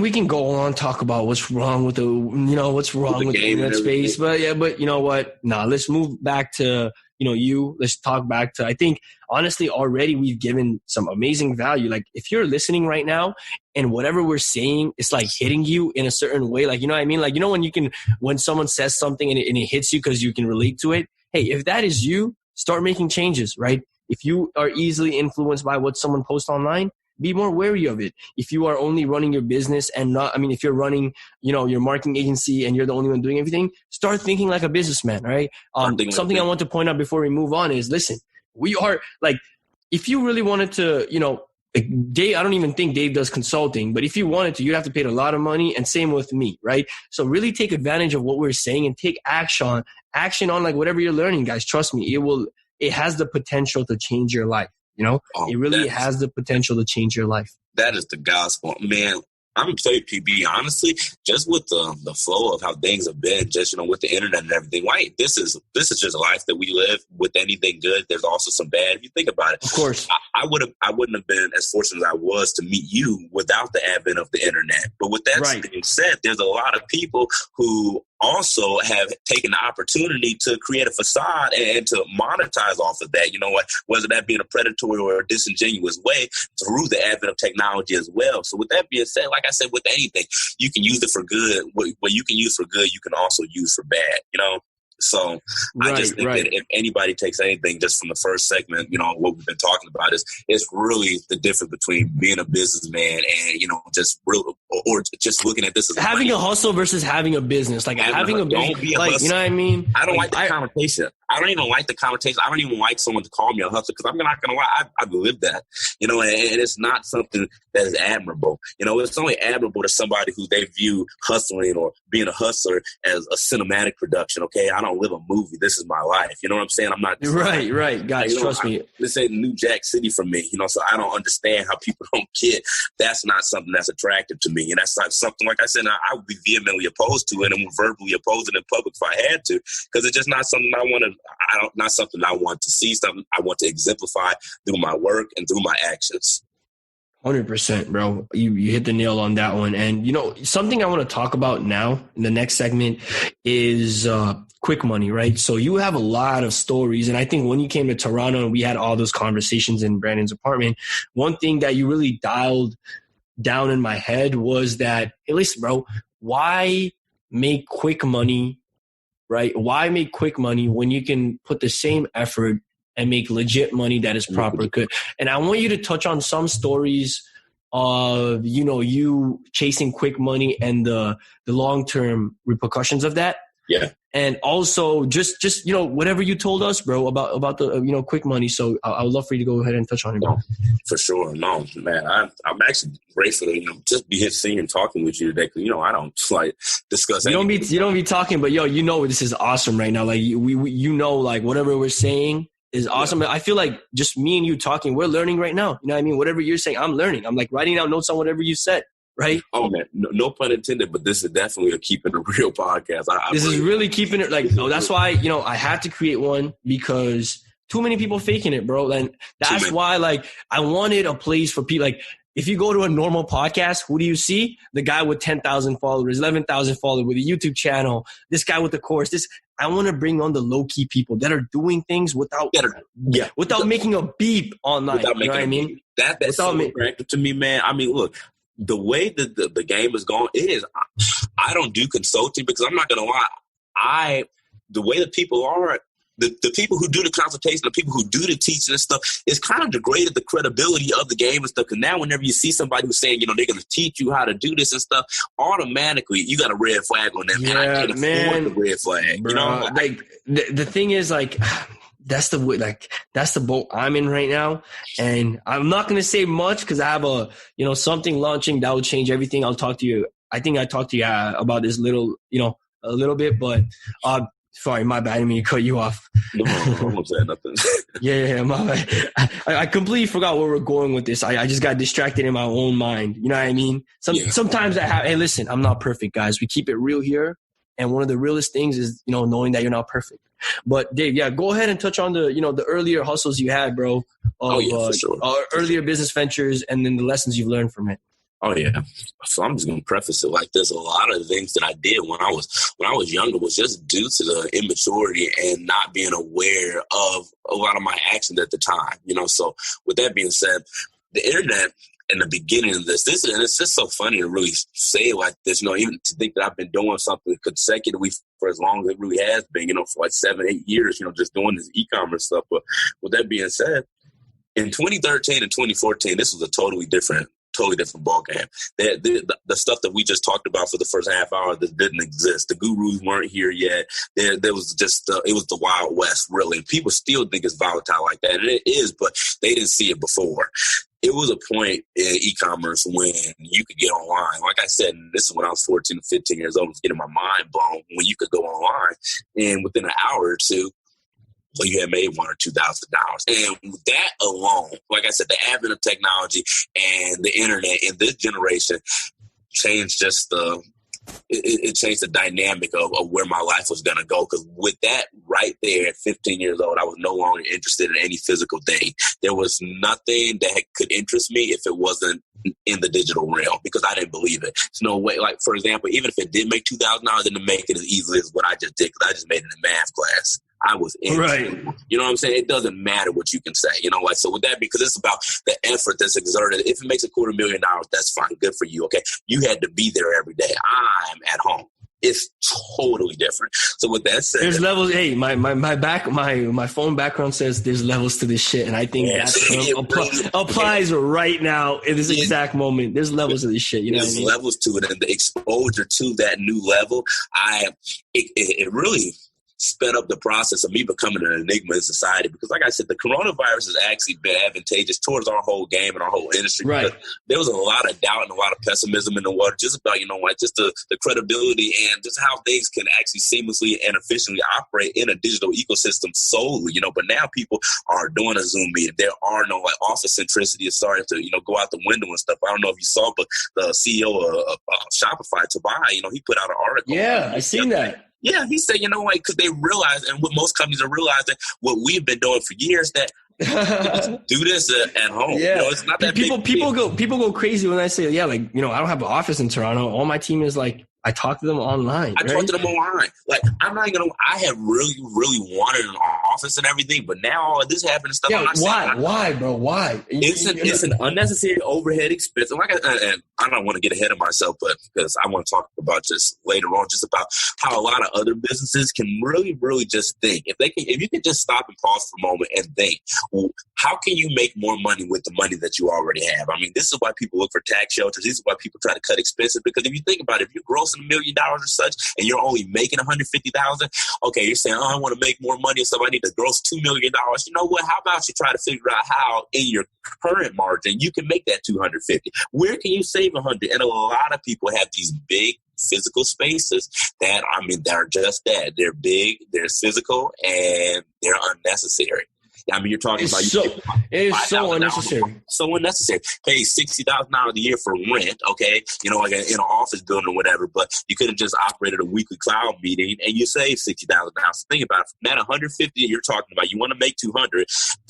We can go on talk about what's wrong with the internet space, but you know what? Let's move back to, let's talk back to, I think honestly, already we've given some amazing value. Like if you're listening right now and whatever we're saying is like hitting you in a certain way, like, you know what I mean? Like, when someone says something and it hits you because you can relate to it. Hey, if that is you, start making changes, right? If you are easily influenced by what someone posts online, be more wary of it. If you are only running your business and if you're running, your marketing agency and you're the only one doing everything, start thinking like a businessman, right? Something I want to point out before we move on is, listen, we are like, if you really wanted to, Dave, I don't even think Dave does consulting, but if you wanted to, you'd have to pay a lot of money, and same with me, right? So really take advantage of what we're saying and take action on like whatever you're learning, guys. Trust me, it has the potential to change your life. It really has the potential to change your life. That is the gospel, man. I'm going to tell you, PB, honestly, just with the flow of how things have been, just, with the internet and everything, right? This is just a life that we live. With anything good, there's also some bad. If you think about it, of course, I wouldn't have been as fortunate as I was to meet you without the advent of the internet. But with that being said, there's a lot of people who also have taken the opportunity to create a facade and to monetize off of that, whether that be in a predatory or a disingenuous way through the advent of technology as well. So with that being said, like I said, with anything, you can use it for good. What you can use for good, you can also use for bad, So I just think that if anybody takes anything just from the first segment, what we've been talking about is really the difference between being a businessman and, just real, or just looking at this as having a hustle versus having a business. Like having a business, like, you know what I mean? I don't like the connotation. I don't even like the connotation. I don't even like someone to call me a hustler, because I'm not going to lie. I've lived that, and it's not something that is admirable. It's only admirable to somebody who they view hustling or being a hustler as a cinematic production. Okay, I don't live a movie. This is my life. You know what I'm saying? I'm not right. Guys, trust me. This ain't New Jack City for me. So I don't understand how people don't get. That's not something that's attractive to me, and that's not something, like I said, I would be vehemently opposed to it, and would verbally oppose it in public if I had to, because it's just not something I want to. Not something I want to see. Something I want to exemplify through my work and through my actions. 100%, bro. You hit the nail on that one. And something I want to talk about now in the next segment is quick money, right? So you have a lot of stories, and I think when you came to Toronto and we had all those conversations in Brandon's apartment, one thing that you really dialed down in my head was that, hey, listen, bro, why make quick money? Right? Why make quick money when you can put the same effort and make legit money that is proper good? And I want you to touch on some stories of, you chasing quick money and the long-term repercussions of that. Yeah. And also just whatever you told us, bro, about the, quick money. So I would love for you to go ahead and touch on it, bro. For sure. No, man, I'm actually grateful to, just be here seeing and talking with you today. Cause I don't discuss. You don't be talking, but this is awesome right now. Like like whatever we're saying is awesome. Yeah. I feel like just me and you talking, we're learning right now. You know what I mean? Whatever you're saying, I'm learning. I'm like writing out notes on whatever you said. Right? Oh, man. No pun intended, but this is definitely a keeping it real podcast. This is really keeping it that's why, I had to create one, because too many people faking it, bro. And that's why, like, I wanted a place for people. Like, if you go to a normal podcast, who do you see? The guy with 10,000 followers, 11,000 followers with a YouTube channel, this guy with the course. I want to bring on the low-key people that are doing things without making a beep online. You know what I mean? That's so attractive to me, man. I mean, look, the way that the game is going is, I don't do consulting because I'm not going to lie. The way that people are, the people who do the consultation, the people who do the teaching and stuff, it's kind of degraded the credibility of the game and stuff. Because now whenever you see somebody who's saying, you know, they're going to teach you how to do this and stuff, automatically you got a red flag on them. Yeah, and I can't afford the red flag. Bro, you know, like the thing is, like, that's the boat I'm in right now. And I'm not going to say much because I have something launching that will change everything. I'll talk to you. I think I talked to you about this a little bit, but sorry, my bad. I didn't mean to cut you off. No, I won't say nothing. Yeah, my bad. I completely forgot where we're going with this. I just got distracted in my own mind. You know what I mean? Sometimes hey, listen, I'm not perfect, guys. We keep it real here. And one of the realest things is, knowing that you're not perfect. But Dave, go ahead and touch on the earlier hustles you had, bro. For sure. Earlier business ventures and then the lessons you've learned from it. Oh yeah. So I'm just gonna preface it like this. A lot of the things that I did when I was younger was just due to the immaturity and not being aware of a lot of my actions at the time. So with that being said, the internet in the beginning of this, and it's just so funny to really say it like this, even to think that I've been doing something consecutively for as long as it really has been, for like 7-8 years, just doing this e-commerce stuff. But with that being said, in 2013 and 2014, this was a totally different ball game. The stuff that we just talked about for the first half hour that didn't exist. The gurus weren't here yet. There was just it was the Wild West, really. People still think it's volatile like that, and it is, but they didn't see it before. It was a point in e-commerce when you could get online. Like I said, this is when I was 14 or 15 years old. I was getting my mind blown when you could go online, and within an hour or two, well, you had made $1,000 or $2,000. And that alone, like I said, the advent of technology and the internet in this generation changed it changed the dynamic of where my life was going to go. Because with that right there at 15 years old, I was no longer interested in any physical thing. There was nothing that could interest me if it wasn't in the digital realm, because I didn't believe it. There's no way. Like, for example, even if it did make $2,000, it didn't make it as easily as what I just did, because I just made it in math class. I was in right. You know what I'm saying? It doesn't matter what you can say. So with that, because it's about the effort that's exerted. If it makes $250,000, that's fine. Good for you. Okay. You had to be there every day. I'm at home. It's totally different. So with that said, there's levels. Hey, my phone background says there's levels to this shit, and I think that applies right now in this exact moment. There's levels to this shit. There's levels to it, and the exposure to that new level, it really sped up the process of me becoming an enigma in society. Because like I said, the coronavirus has actually been advantageous towards our whole game and our whole industry. Right. There was a lot of doubt and a lot of pessimism in the water, just about, just the credibility and just how things can actually seamlessly and efficiently operate in a digital ecosystem solely, but now people are doing a Zoom meeting. There are no office centricity is starting to, go out the window and stuff. I don't know if you saw, but the CEO of Shopify, Tobias, he put out an article. Yeah, I seen that. Yeah, he said, because they realize, and what most companies are realizing, what we've been doing for years, that do this at home. Yeah, it's not that people go crazy when I say, I don't have an office in Toronto. All my team is like, I talk to them online. Talk to them online. Like, I'm not gonna. I have really, really wanted an office and everything, but now all of this happened and stuff. Yeah, why, bro? Why? It's an unnecessary overhead expense. And I don't want to get ahead of myself, but because I want to talk about just later on, just about how a lot of other businesses can really, really just think. If you can just stop and pause for a moment and think, well, how can you make more money with the money that you already have? I mean, this is why people look for tax shelters. This is why people try to cut expenses, because if you think about it, if you're grossing $1 million or such, and you're only making $150,000. Okay, you're saying, I want to make more money, so I need to gross $2 million. You know what? How about you try to figure out how, in your current margin, you can make that $250? Where can you save $100? And a lot of people have these big physical spaces that are just that. They're big, they're physical, and they're unnecessary. I mean, you're talking about it is so unnecessary. So unnecessary. Pay $60,000 a year for rent, okay? You know, like in an office building or whatever. But you could have just operated a weekly cloud meeting and you save $60,000. So think about it. From that 150 you're talking about, you want to make 200.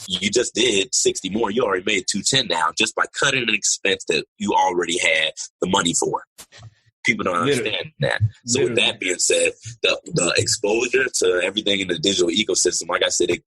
You just did 60 more. You already made 210 now just by cutting an expense that you already had the money for. People don't understand that. So with that being said, the exposure to everything in the digital ecosystem, like I said, it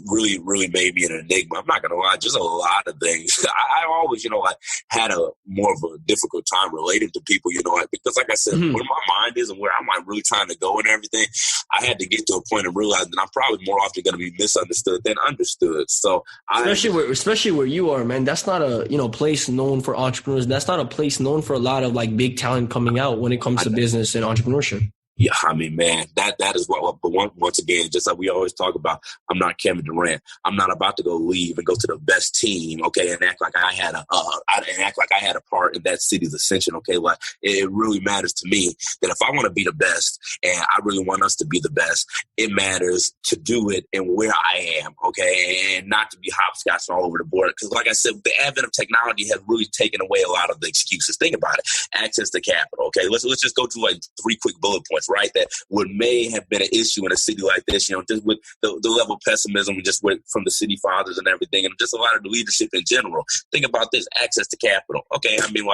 really, really made me an enigma. I'm not going to lie, just a lot of things. I always, I had a more of a difficult time relating to people, because like I said, where my mind is and where I'm really trying to go and everything, I had to get to a point of realizing that I'm probably more often going to be misunderstood than understood. So especially where you are, man, that's not a, place known for entrepreneurs. That's not a place known for a lot of like big talent coming out when it comes to business and entrepreneurship. Yeah, I mean, man, that is what. But once again, just like we always talk about, I'm not Kevin Durant. I'm not about to go leave and go to the best team, okay, and act like I had a part in that city's ascension, okay. Like it really matters to me that if I want to be the best, and I really want us to be the best, it matters to do it and where I am, okay, and not to be hopscotching all over the board. Because, like I said, the advent of technology has really taken away a lot of the excuses. Think about it: access to capital. Okay, let's just go through like 3 quick bullet points. Right, that what may have been an issue in a city like this, just with the level of pessimism just from the city fathers and everything, and just a lot of the leadership in general. Think about this: access to capital. Okay, I mean,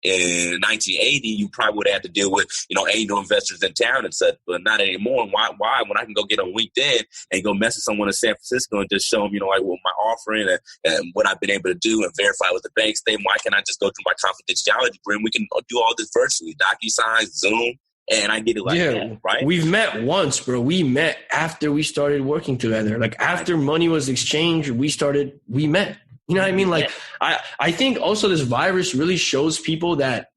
in 1980, you probably would have to deal with, angel investors in town and such, but not anymore. Why? When I can go get on LinkedIn and go message someone in San Francisco and just show them, what my offering and what I've been able to do and verify with the bank statement. Why can't I just go through my confidentiality agreement? We can do all this virtually, DocuSign, Zoom. And I get it like that, right? We've met once, bro. We met after we started working together. Like after money was exchanged, we met. You know what I mean? Like I think also this virus really shows people that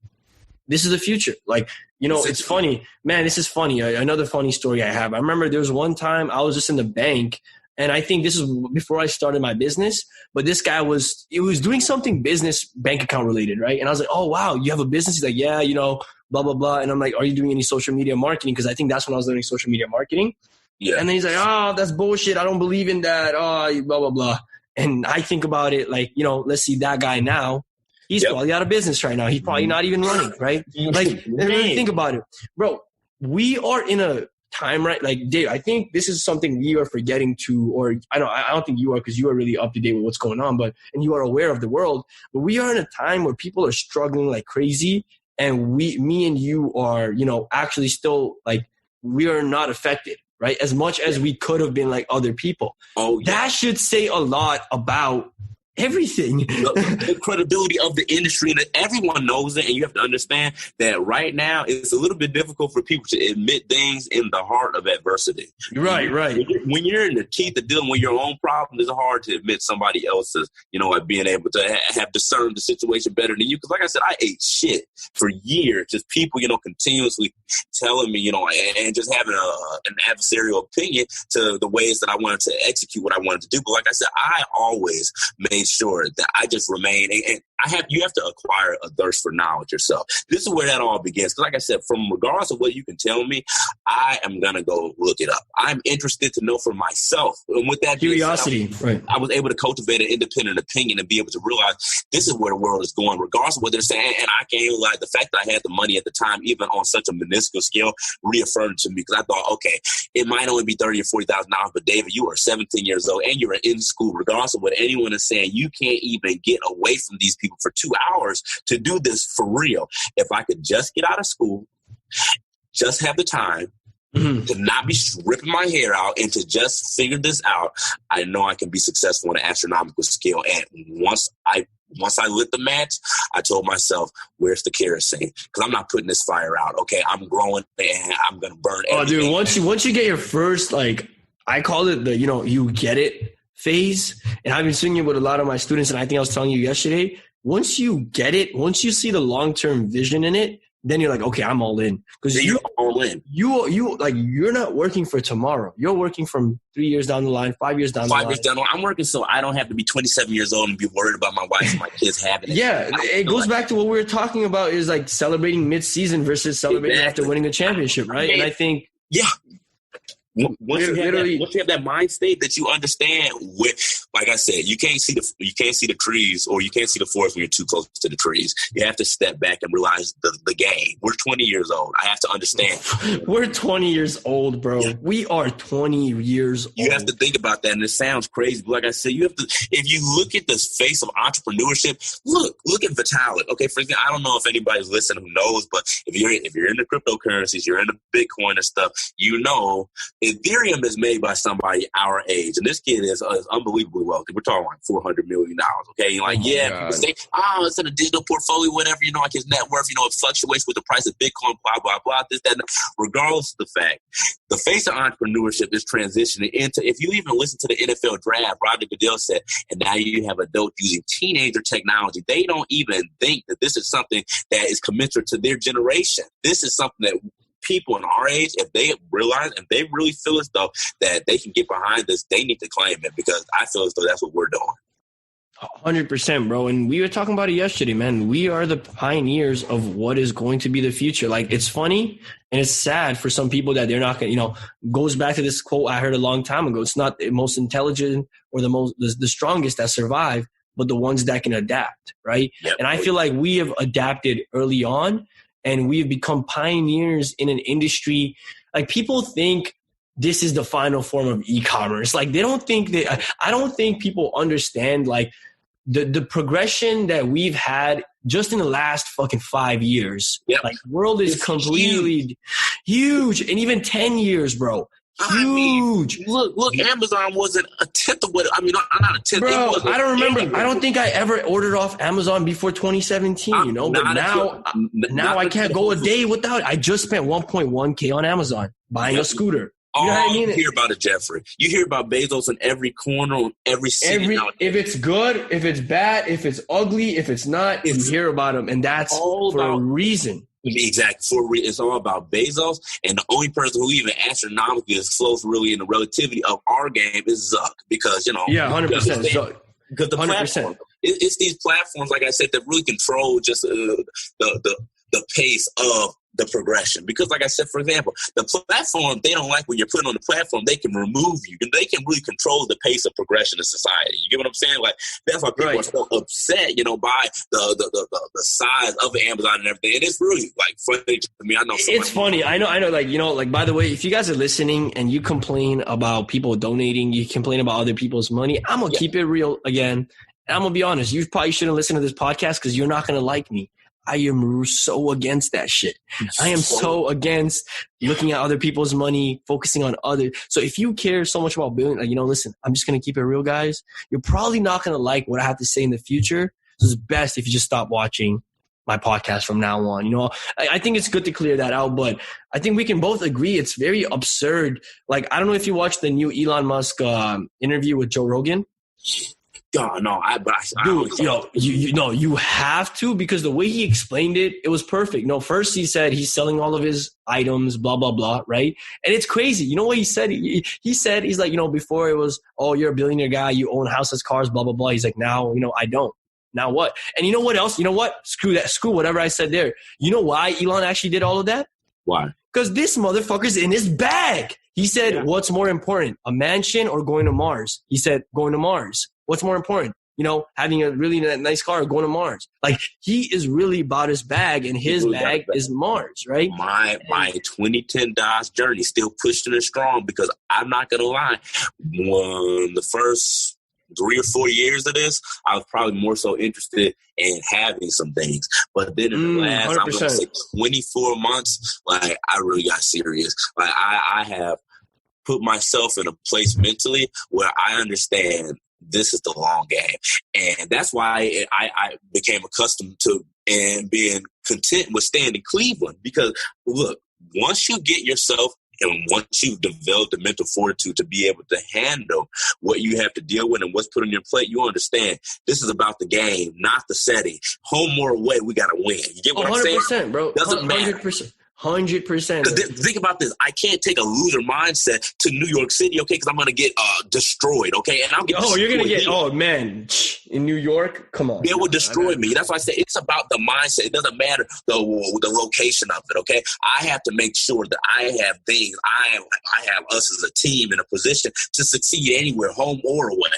this is the future. Like, it's funny. Man, this is funny. Another funny story I have. I remember there was one time I was just in the bank, and I think this is before I started my business, but this guy was doing something business bank account related, right? And I was like, oh, wow, you have a business? He's like, yeah, blah, blah, blah. And I'm like, are you doing any social media marketing? Because I think that's when I was learning social media marketing. Yeah. And then he's like, oh, that's bullshit. I don't believe in that. Oh, blah, blah, blah. And I think about it like, let's see that guy now. He's probably out of business right now. He's probably not even running, right? Like, really think about it. Bro, we are in a time, right? Like, Dave, I think this is something we are forgetting to, or I don't think you are, because you are really up to date with what's going on, and you are aware of the world. But we are in a time where people are struggling like crazy. And me and you are, actually still like, we are not affected, right? As much as we could have been like other people. Oh, yeah. That should say a lot about everything. The credibility of the industry, and everyone knows it. And you have to understand that right now it's a little bit difficult for people to admit things in the heart of adversity. Right. When you're in the teeth of dealing with your own problem, it's hard to admit somebody else's, being able to have discerned the situation better than you. Because like I said, I ate shit for years. Just people, continuously telling me, and just having an adversarial opinion to the ways that I wanted to execute what I wanted to do. But like I said, I always made sure that I just remain, and you have to acquire a thirst for knowledge yourself. This is where that all begins. Because like I said, from regardless of what you can tell me, I am going to go look it up. I'm interested to know for myself. And with that curiosity, right? I was able to cultivate an independent opinion and be able to realize this is where the world is going, regardless of what they're saying. And I can't even lie, the fact that I had the money at the time, even on such a minuscule scale, reaffirmed to me, because I thought, okay, it might only be $30,000 or $40,000, but David, you are 17 years old and you're in school. Regardless of what anyone is saying, you can't even get away from these people for 2 hours to do this for real. If I could just get out of school, just have the time to not be ripping my hair out and to just figure this out, I know I can be successful on an astronomical scale. And once I lit the match, I told myself, where's the kerosene? Because I'm not putting this fire out. Okay, I'm growing and I'm going to burn everything. Oh, dude, once you get your first, like, I call it the, you get it phase. And I've been seeing it with a lot of my students. And I think I was telling you yesterday, once you get it, once you see the long-term vision in it, then you're like, okay, I'm all in. Because you're all in. You're not working for tomorrow. You're working from 3 years down the line, 5 years down the line. 5 years down the line. I'm working so I don't have to be 27 years old and be worried about my wife and my kids having it. Yeah, it goes back to what we were talking about, is like celebrating mid-season versus celebrating after winning the championship, right? And I think Once you have that mind state that you understand like I said, you can't see the trees, or you can't see the forest when you're too close to the trees. You have to step back and realize the game. We're 20 years old. I have to understand. We're 20 years old, bro. Yeah. We are 20 years old. You have to think about that, and it sounds crazy, but like I said, you have to. If you look at the face of entrepreneurship, look at Vitalik. Okay, for example, I don't know if anybody's listening who knows, but if you're in the cryptocurrencies, you're in the Bitcoin and stuff, you know, Ethereum is made by somebody our age, and this kid is unbelievably wealthy. We're talking like $400 million. Okay, like people say, it's in a digital portfolio, whatever. You know, like his net worth, you know, it fluctuates with the price of Bitcoin, blah blah blah. This, that. Regardless of the fact, the face of entrepreneurship is transitioning into. If you even listen to the NFL draft, Roger Goodell said, and now you have adults using teenager technology. They don't even think that this is something that is commensurate to their generation. This is something that people in our age, if they realize and they really feel as though that they can get behind this, they need to claim it, because I feel as though that's what we're doing. 100%, bro. And we were talking about it yesterday, man. We are the pioneers of what is going to be the future. Like, it's funny and it's sad for some people that they're not going to, goes back to this quote I heard a long time ago. It's not the most intelligent or the strongest that survive, but the ones that can adapt, right? Yep. And I feel like we have adapted early on, and we have become pioneers in an industry. Like, people think this is the final form of e-commerce. Like, they don't think that, I don't think people understand like the progression that we've had just in the last fucking 5 years. Yep. Like, the world is completely huge. And even 10 years, bro. Huge. I mean, look, Amazon wasn't a tenth of what, not a tenth. Bro, I don't remember. I don't think I ever ordered off Amazon before 2017, But now I can't go a day without it. I just spent 1.1K on Amazon buying a scooter. You know what I mean? You hear about it, Jeffrey. You hear about Bezos in every corner, on every city. If it's good, if it's bad, if it's ugly, if it's not, you hear about him. And that's for a reason. Exactly. It's all about Bezos, and the only person who even astronomically is close really in the relativity of our game is Zuck, because 100%. Because the 100%. Platform, it's these platforms, like I said, that really control just the pace of the progression. Because, like I said, for example, the platform, they don't like when you're putting on the platform, they can remove you. They can really control the pace of progression in society. You get what I'm saying? Like, that's why people are so upset, by the size of Amazon and everything. And it's really like funny to me. I know it's funny. I know. Like, by the way, if you guys are listening and you complain about people donating, you complain about other people's money, I'm gonna keep it real again. And I'm gonna be honest. You probably shouldn't listen to this podcast because you're not gonna like me. I am so against that shit. I am so against looking at other people's money, focusing on others. So if you care so much about building, listen, I'm just going to keep it real, guys. You're probably not going to like what I have to say in the future. So it's best if you just stop watching my podcast from now on. I think it's good to clear that out, but I think we can both agree it's very absurd. Like, I don't know if you watched the new Elon Musk interview with Joe Rogan. God, no, you have to, because the way he explained it, it was perfect. First he said he's selling all of his items, blah, blah, blah, right? And it's crazy. You know what he said? He said, he's like, before it was, oh, you're a billionaire guy, you own houses, cars, blah, blah, blah. He's like, now, I don't. Now what? And you know what else? You know what? Screw that. Screw whatever I said there. You know why Elon actually did all of that? Why? Because this motherfucker's in his bag. He said, what's more important, a mansion or going to Mars? He said, going to Mars. What's more important? Having a really nice car or going to Mars. Like, he is really about his bag, and his bag is Mars, right? My 2010 Dodge journey still pushing it strong, because I'm not going to lie. When the first 3 or 4 years of this, I was probably more so interested in having some things. But then in the last, 100%. I'm going to say 24 months, like, I really got serious. Like, I have put myself in a place mentally where I understand this is the long game. And that's why I became accustomed to and being content with staying in Cleveland. Because, look, once you get yourself and once you've developed the mental fortitude to be able to handle what you have to deal with and what's put on your plate, you understand this is about the game, not the setting. Home or away, we got to win. You get what I'm saying? 100%, bro. Doesn't matter. 100%. Think about this. I can't take a loser mindset to New York City, okay, because I'm going to get destroyed, okay? And I'll get you're going to get, man, in New York? Come on. They will destroy me. That's why I say it's about the mindset. It doesn't matter the location of it, okay? I have to make sure that I have things. I have us as a team in a position to succeed anywhere, home or away.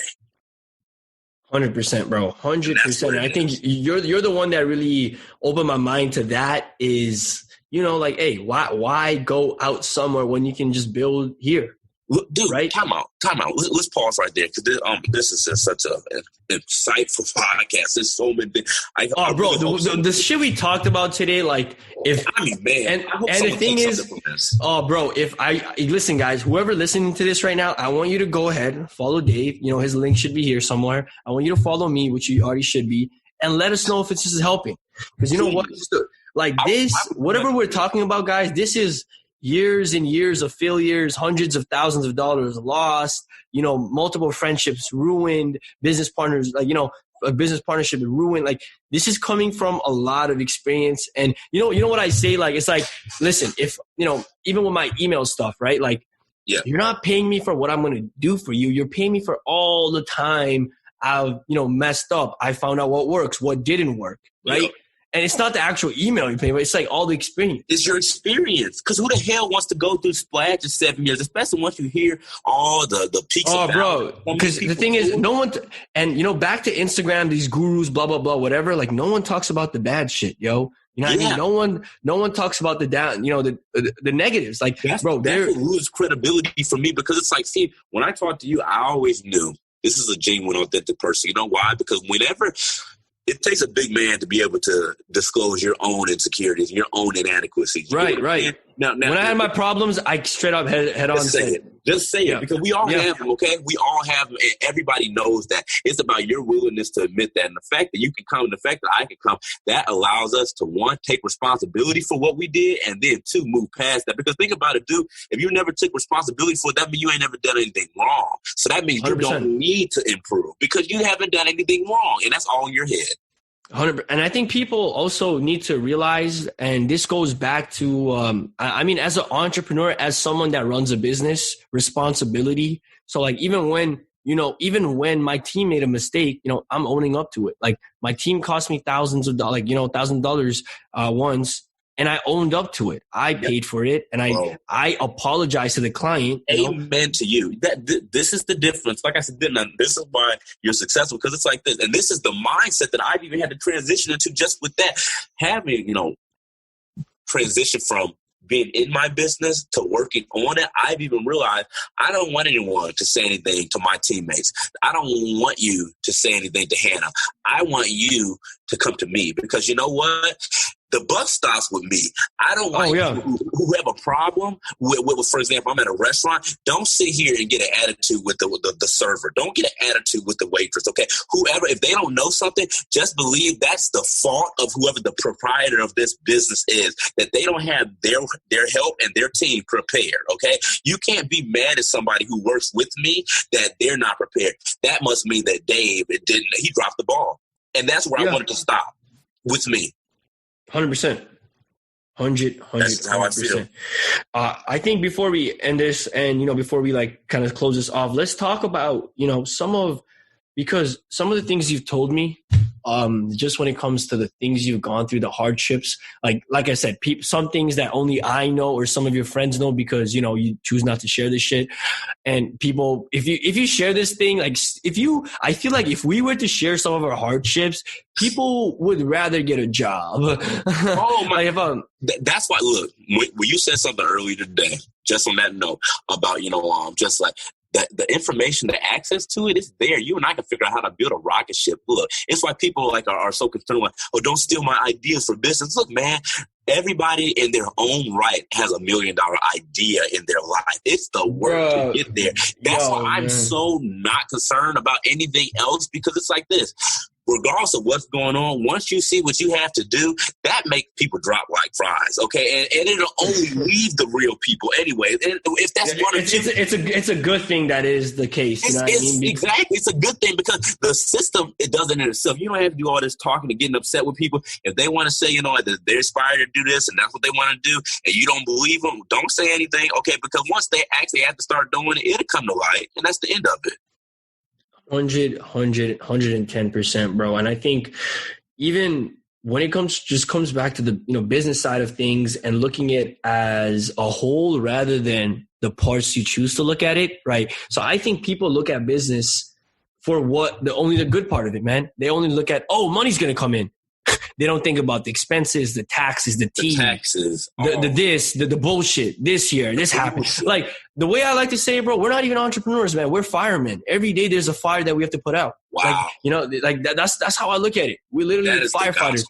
100%, bro. 100%. I think you're the one that really opened my mind to that is, like, hey, why go out somewhere when you can just build here? Dude, right? Time out. Let's pause right there because this is just such an insightful podcast. There's so many things. Bro, the shit we talked about today, like, if and the thing is, bro, listen, guys, whoever listening to this right now, I want you to go ahead, follow Dave. His link should be here somewhere. I want you to follow me, which you already should be, and let us know if it's just helping. Because you know what, like this, whatever we're talking about, guys, this is years and years of failures, hundreds of thousands of dollars lost, multiple friendships ruined, business partners, like, a business partnership ruined. Like, this is coming from a lot of experience. And you know what I say? Like, it's like, listen, if, even with my email stuff, right? Like, you're not paying me for what I'm going to do for you. You're paying me for all the time I've, messed up. I found out what works, what didn't work, right? Yeah. And it's not the actual email you pay, but it's like all the experience. It's your experience. Because who the hell wants to go through Splash in 7 years, especially once you hear all the peaks and valleys. Bro. Because the thing is, no one, back to Instagram, these gurus, blah, blah, blah, whatever, like no one talks about the bad shit, yo. You know what I mean? No one talks about the down, the negatives. Like, that's what loses credibility for me because it's like, see, when I talk to you, I always knew this is a genuine, authentic person. You know why? Because whenever it takes a big man to be able to disclose your own insecurities, your own inadequacies. Right. Now, when I had my problems, I straight up head on say it. Just say it because we all have them, okay? We all have them. And everybody knows that. It's about your willingness to admit that. And the fact that you can come and the fact that I can come, that allows us to, one, take responsibility for what we did, and then, two, move past that. Because think about it, dude. If you never took responsibility for it, that means you ain't never done anything wrong. So that means 100%. You don't need to improve because you haven't done anything wrong. And that's all in your head. 100%. And I think people also need to realize, and this goes back to, as an entrepreneur, as someone that runs a business, responsibility. So like, even when my team made a mistake, I'm owning up to it. Like, my team cost me thousands of dollars, $1,000 once. And I owned up to it. I paid for it, and I apologized to the client. Amen to you. This is the difference. Like I said, this is why you're successful, because it's like this. And this is the mindset that I've even had to transition into just with that. Having, transition from being in my business to working on it, I've even realized I don't want anyone to say anything to my teammates. I don't want you to say anything to Hannah. I want you to come to me because you know what? The buck stops with me. I don't want people who have a problem with, for example, I'm at a restaurant. Don't sit here and get an attitude with the server. Don't get an attitude with the waitress, okay? Whoever, if they don't know something, just believe that's the fault of whoever the proprietor of this business is, that they don't have their help and their team prepared, okay? You can't be mad at somebody who works with me that they're not prepared. That must mean that Dave, he dropped the ball. And that's where I wanted to stop with me. 100%. 100%. That's how I feel. I think before we end this and, before we like kind of close this off, let's talk about, because some of the things you've told me, just when it comes to the things you've gone through, the hardships, like I said, some things that only I know or some of your friends know because, you choose not to share this shit. And people, if you share this thing, I feel like if we were to share some of our hardships, people would rather get a job. Oh my! That's why. Look, when you said something earlier today, just on that note about just like the information, the access to it is there. You and I can figure out how to build a rocket ship. Look, it's why people are so concerned with, don't steal my ideas for business. Look, man. Everybody in their own right has $1 million idea in their life. It's the work to get there. That's why I'm so not concerned about anything else because it's like this. regardless of what's going on, once you see what you have to do, that makes people drop like fries, okay? And it'll only leave the real people anyway. And if that's it's a good thing that is the case. You know what I mean? Exactly. It's a good thing because the system, it does it in itself. You don't have to do all this talking and getting upset with people. If they want to say, you know, that they're inspired to do this and that's what they want to do, and you don't believe them, don't say anything, okay? Because once they actually have to start doing it, it'll come to light, and that's the end of it. 110%, bro. And I think even when it comes back to the, you know, business side of things and looking at it as a whole rather than the parts you choose to look at it, right? So I think people look at business for only the good part of it, man. They only look at, oh, money's going to come in. They don't think about the expenses, the taxes, the taxes, the bullshit. This year, this happened. Like the way I like to say, bro, we're not even entrepreneurs, man. We're firemen. Every day there's a fire that we have to put out. Wow. Like, you know, like that's how I look at it. We literally firefighters.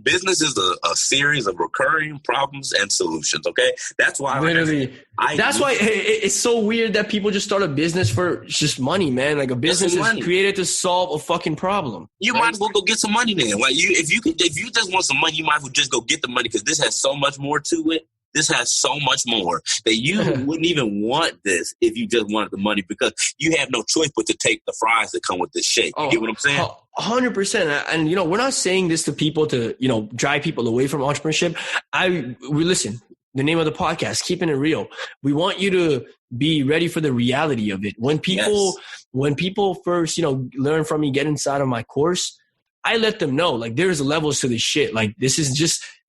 Business is a series of recurring problems and solutions. Okay, that's why. Literally, that's why it's so weird that people just start a business for just money, man. Like a business is created to solve a fucking problem. You might as well go get some money then. Like if you just want some money, you might as well just go get the money because this has so much more to it. This has so much more that you wouldn't even want this if you just wanted the money because you have no choice but to take the fries that come with this shake. You get what I'm saying? 100%. And, you know, we're not saying this to people to, you know, drive people away from entrepreneurship. We listen, the name of the podcast, Keeping It Real. We want you to be ready for the reality of it. When people first, you know, learn from me, get inside of my course, I let them know, like, there's levels to this shit. Like, this is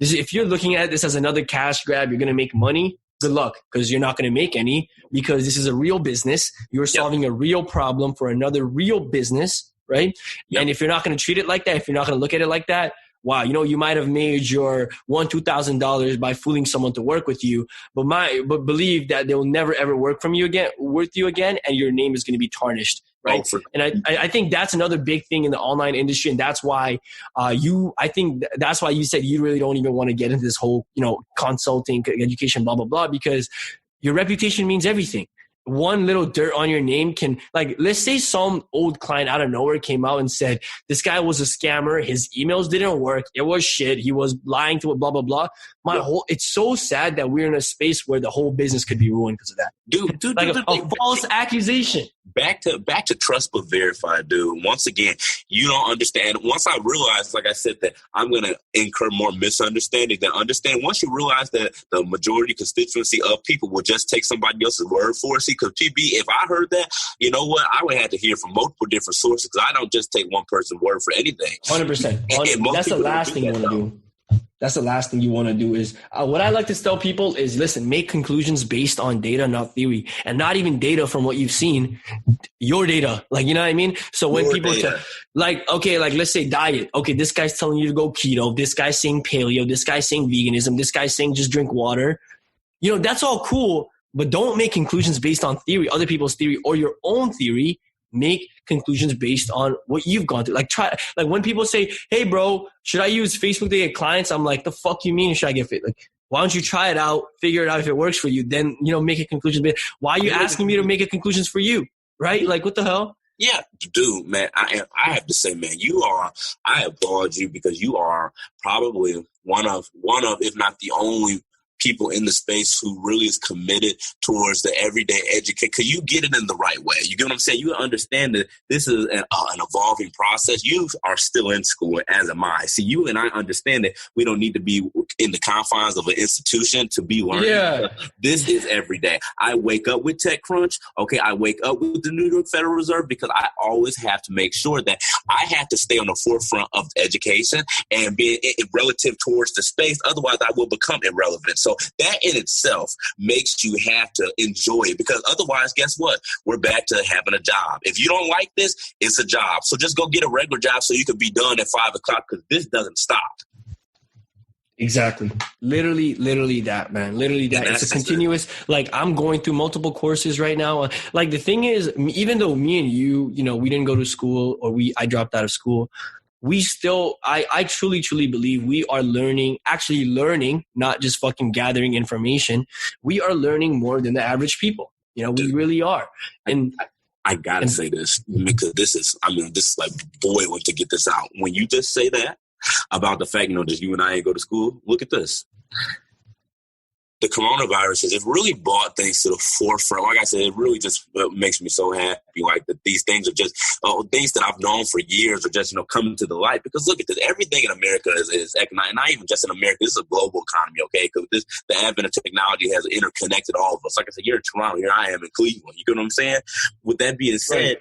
if you're looking at this as another cash grab, you're going to make money, good luck, because you're not going to make any, because this is a real business. You're solving a real problem for another real business, right? Yep. And if you're not going to treat it like that, if you're not going to look at it like that, wow, you know, you might have made your $2,000 by fooling someone to work with you, but believe that they will never ever work with you again, and your name is going to be tarnished. Right. And I think that's another big thing in the online industry. And that's why that's why you said you really don't even want to get into this whole, you know, consulting, education, blah, blah, blah, because your reputation means everything. One little dirt on your name can, like, let's say some old client out of nowhere came out and said, this guy was a scammer. His emails didn't work. It was shit. He was lying to it, blah, blah, blah. It's so sad that we're in a space where the whole business could be ruined because of that. Dude, a false accusation. Back to trust but verify, dude. Once again, you don't understand. Once I realized, like I said, that I'm going to incur more misunderstanding than understand. Once you realize that the majority constituency of people will just take somebody else's word for it. See, because TB, if I heard that, you know what? I would have to hear from multiple different sources because I don't just take one person's word for anything. 100%. That's the last thing you want to do. That's the last thing you want to do is what I like to tell people is, listen, make conclusions based on data, not theory, and not even data from what you've seen, your data. Like, you know what I mean? So when people let's say diet. Okay, this guy's telling you to go keto. This guy's saying paleo. This guy's saying veganism. This guy's saying just drink water. You know, that's all cool, but don't make conclusions based on theory, other people's theory, or your own theory. Make conclusions based on what you've gone through. Like when people say, hey bro, should I use Facebook to get clients? I'm like, the fuck you mean should I get fit? Like, why don't you try it out, figure it out if it works for you, then, you know, make a conclusion. Why are you asking me to make a conclusions for you? Right? Like, what the hell? Yeah, dude, man, I have to say, man, I applaud you because you are probably one of, if not the only people in the space who really is committed towards the everyday education. Because you get it in the right way. You get what I'm saying? You understand that this is an evolving process. You are still in school, as am I. See, you and I understand that we don't need to be in the confines of an institution to be learning. Yeah. This is every day. I wake up with TechCrunch. Okay, I wake up with the New York Federal Reserve because I always have to make sure that I have to stay on the forefront of education and be relative towards the space. Otherwise, I will become irrelevant. So that in itself makes you have to enjoy it because otherwise, guess what? We're back to having a job. If you don't like this, it's a job. So just go get a regular job so you can be done at 5 o'clock because this doesn't stop. Exactly. Literally that, man. Literally that. It's a continuous, like, I'm going through multiple courses right now. Like, the thing is, even though me and you know, we didn't go to school or I dropped out of school, we still, I truly believe we are learning, not just fucking gathering information. We are learning more than the average people. You know, we really are. And I gotta say this because this is like boiling to get this out. When you just say that about the fact, that you and I ain't go to school, look at this. The coronavirus it really brought things to the forefront. Like I said, it really just makes me so happy. Like that these things are just things that I've known for years are just coming to the light. Because look at this, everything in America is economic, and not even just in America. This is a global economy, okay? Because the advent of technology has interconnected all of us. Like I said, you're in Toronto, here I am in Cleveland. You get what I'm saying? With that being said,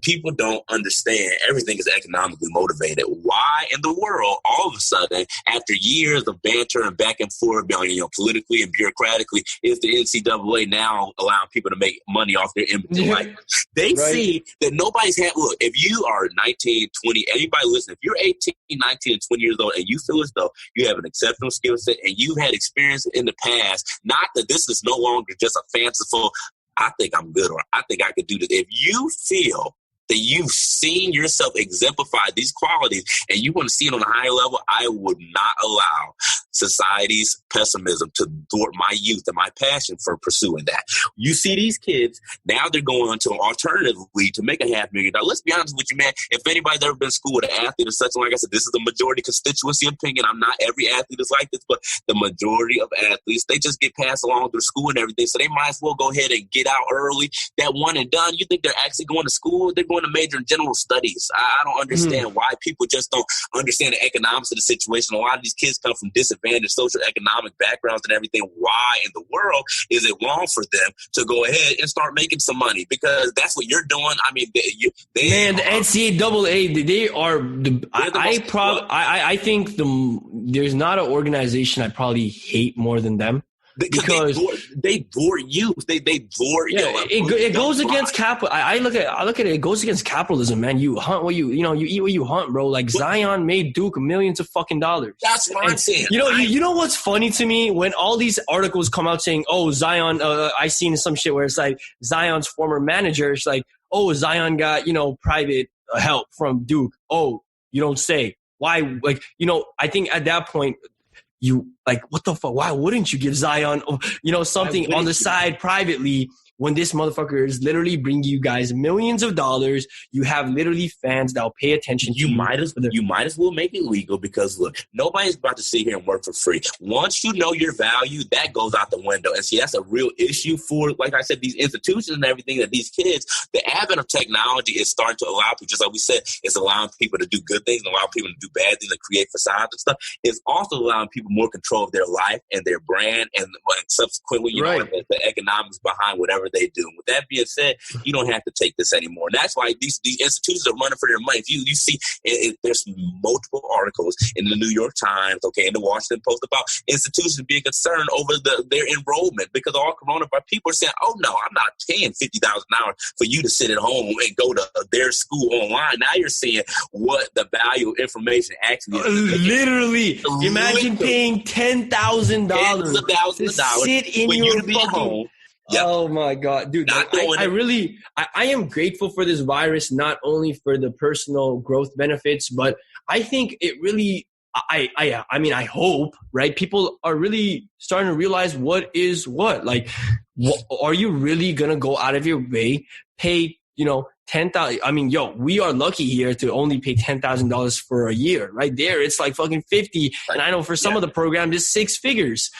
people don't understand everything is economically motivated. Why in the world, all of a sudden, after years of banter and back and forth, politically and bureaucratically, is the NCAA now allowing people to make money off their image? Like, they see that nobody's had, look, if you are 19, 20, anybody listen, if you're 18, 19, and 20 years old and you feel as though you have an exceptional skill set and you've had experience in the past, not that this is no longer just a fanciful, I think I'm good or I think I could do this. If you feel that you've seen yourself exemplify these qualities and you want to see it on a higher level, I would not allow society's pessimism to thwart my youth and my passion for pursuing that. You see these kids, now they're going to an alternative league to make $500,000. Let's be honest with you, man. If anybody's ever been in school with an athlete or such, like I said, this is the majority constituency opinion. I'm not every athlete is like this, but the majority of athletes, they just get passed along through school and everything. So they might as well go ahead and get out early. That one and done. You think they're actually going to school? They're going to major in general studies. I don't understand why people just don't understand the economics of the situation. A lot of these kids come from disadvantaged social economic backgrounds and everything. Why in the world is it wrong for them to go ahead and start making some money? Because that's what you're doing. I mean, the NCAA, they are I think there's not an organization I probably hate more than them. Because they thwart youth. They thwart. It goes against capital. I look at it. It goes against capitalism, man. You hunt what you eat what you hunt, bro. Like Zion made Duke millions of fucking dollars. That's what I'm saying. You know what's funny to me when all these articles come out saying, "Oh, Zion." I seen some shit where it's like Zion's former manager. It's like, "Oh, Zion got private help from Duke." Oh, you don't say. Why? Like I think at that point. You like, what the fuck? Why wouldn't you give Zion, something on the side privately when this motherfucker is literally bringing you guys millions of dollars? You have literally fans that will pay attention to you. You might as well make it legal because look, nobody's about to sit here and work for free. Once you know your value, that goes out the window. And see, that's a real issue for, like I said, these institutions and everything that these kids, the advent of technology is starting to allow people, just like we said, it's allowing people to do good things and allow people to do bad things and create facades and stuff. It's also allowing people more control of their life and their brand and subsequently, the economics behind whatever they do. And with that being said, you don't have to take this anymore. And that's why these institutions are running for their money. If you see, there's multiple articles in the New York Times, in the Washington Post about institutions being concerned over their enrollment because all coronavirus. People are saying, "Oh no, I'm not paying $50,000 an hour for you to sit at home and go to their school online." Now you're seeing what the value of information actually is. Literally, imagine paying $10,000 to sit in your fucking home. Yep. Oh my God, dude! I am grateful for this virus, not only for the personal growth benefits, but I think it really. I hope people are really starting to realize what is what. Like, are you really gonna go out of your way, pay $10,000? I mean, we are lucky here to only pay $10,000 for a year. Right there, it's like fucking 50, and I know for some of the programs it's 6 figures.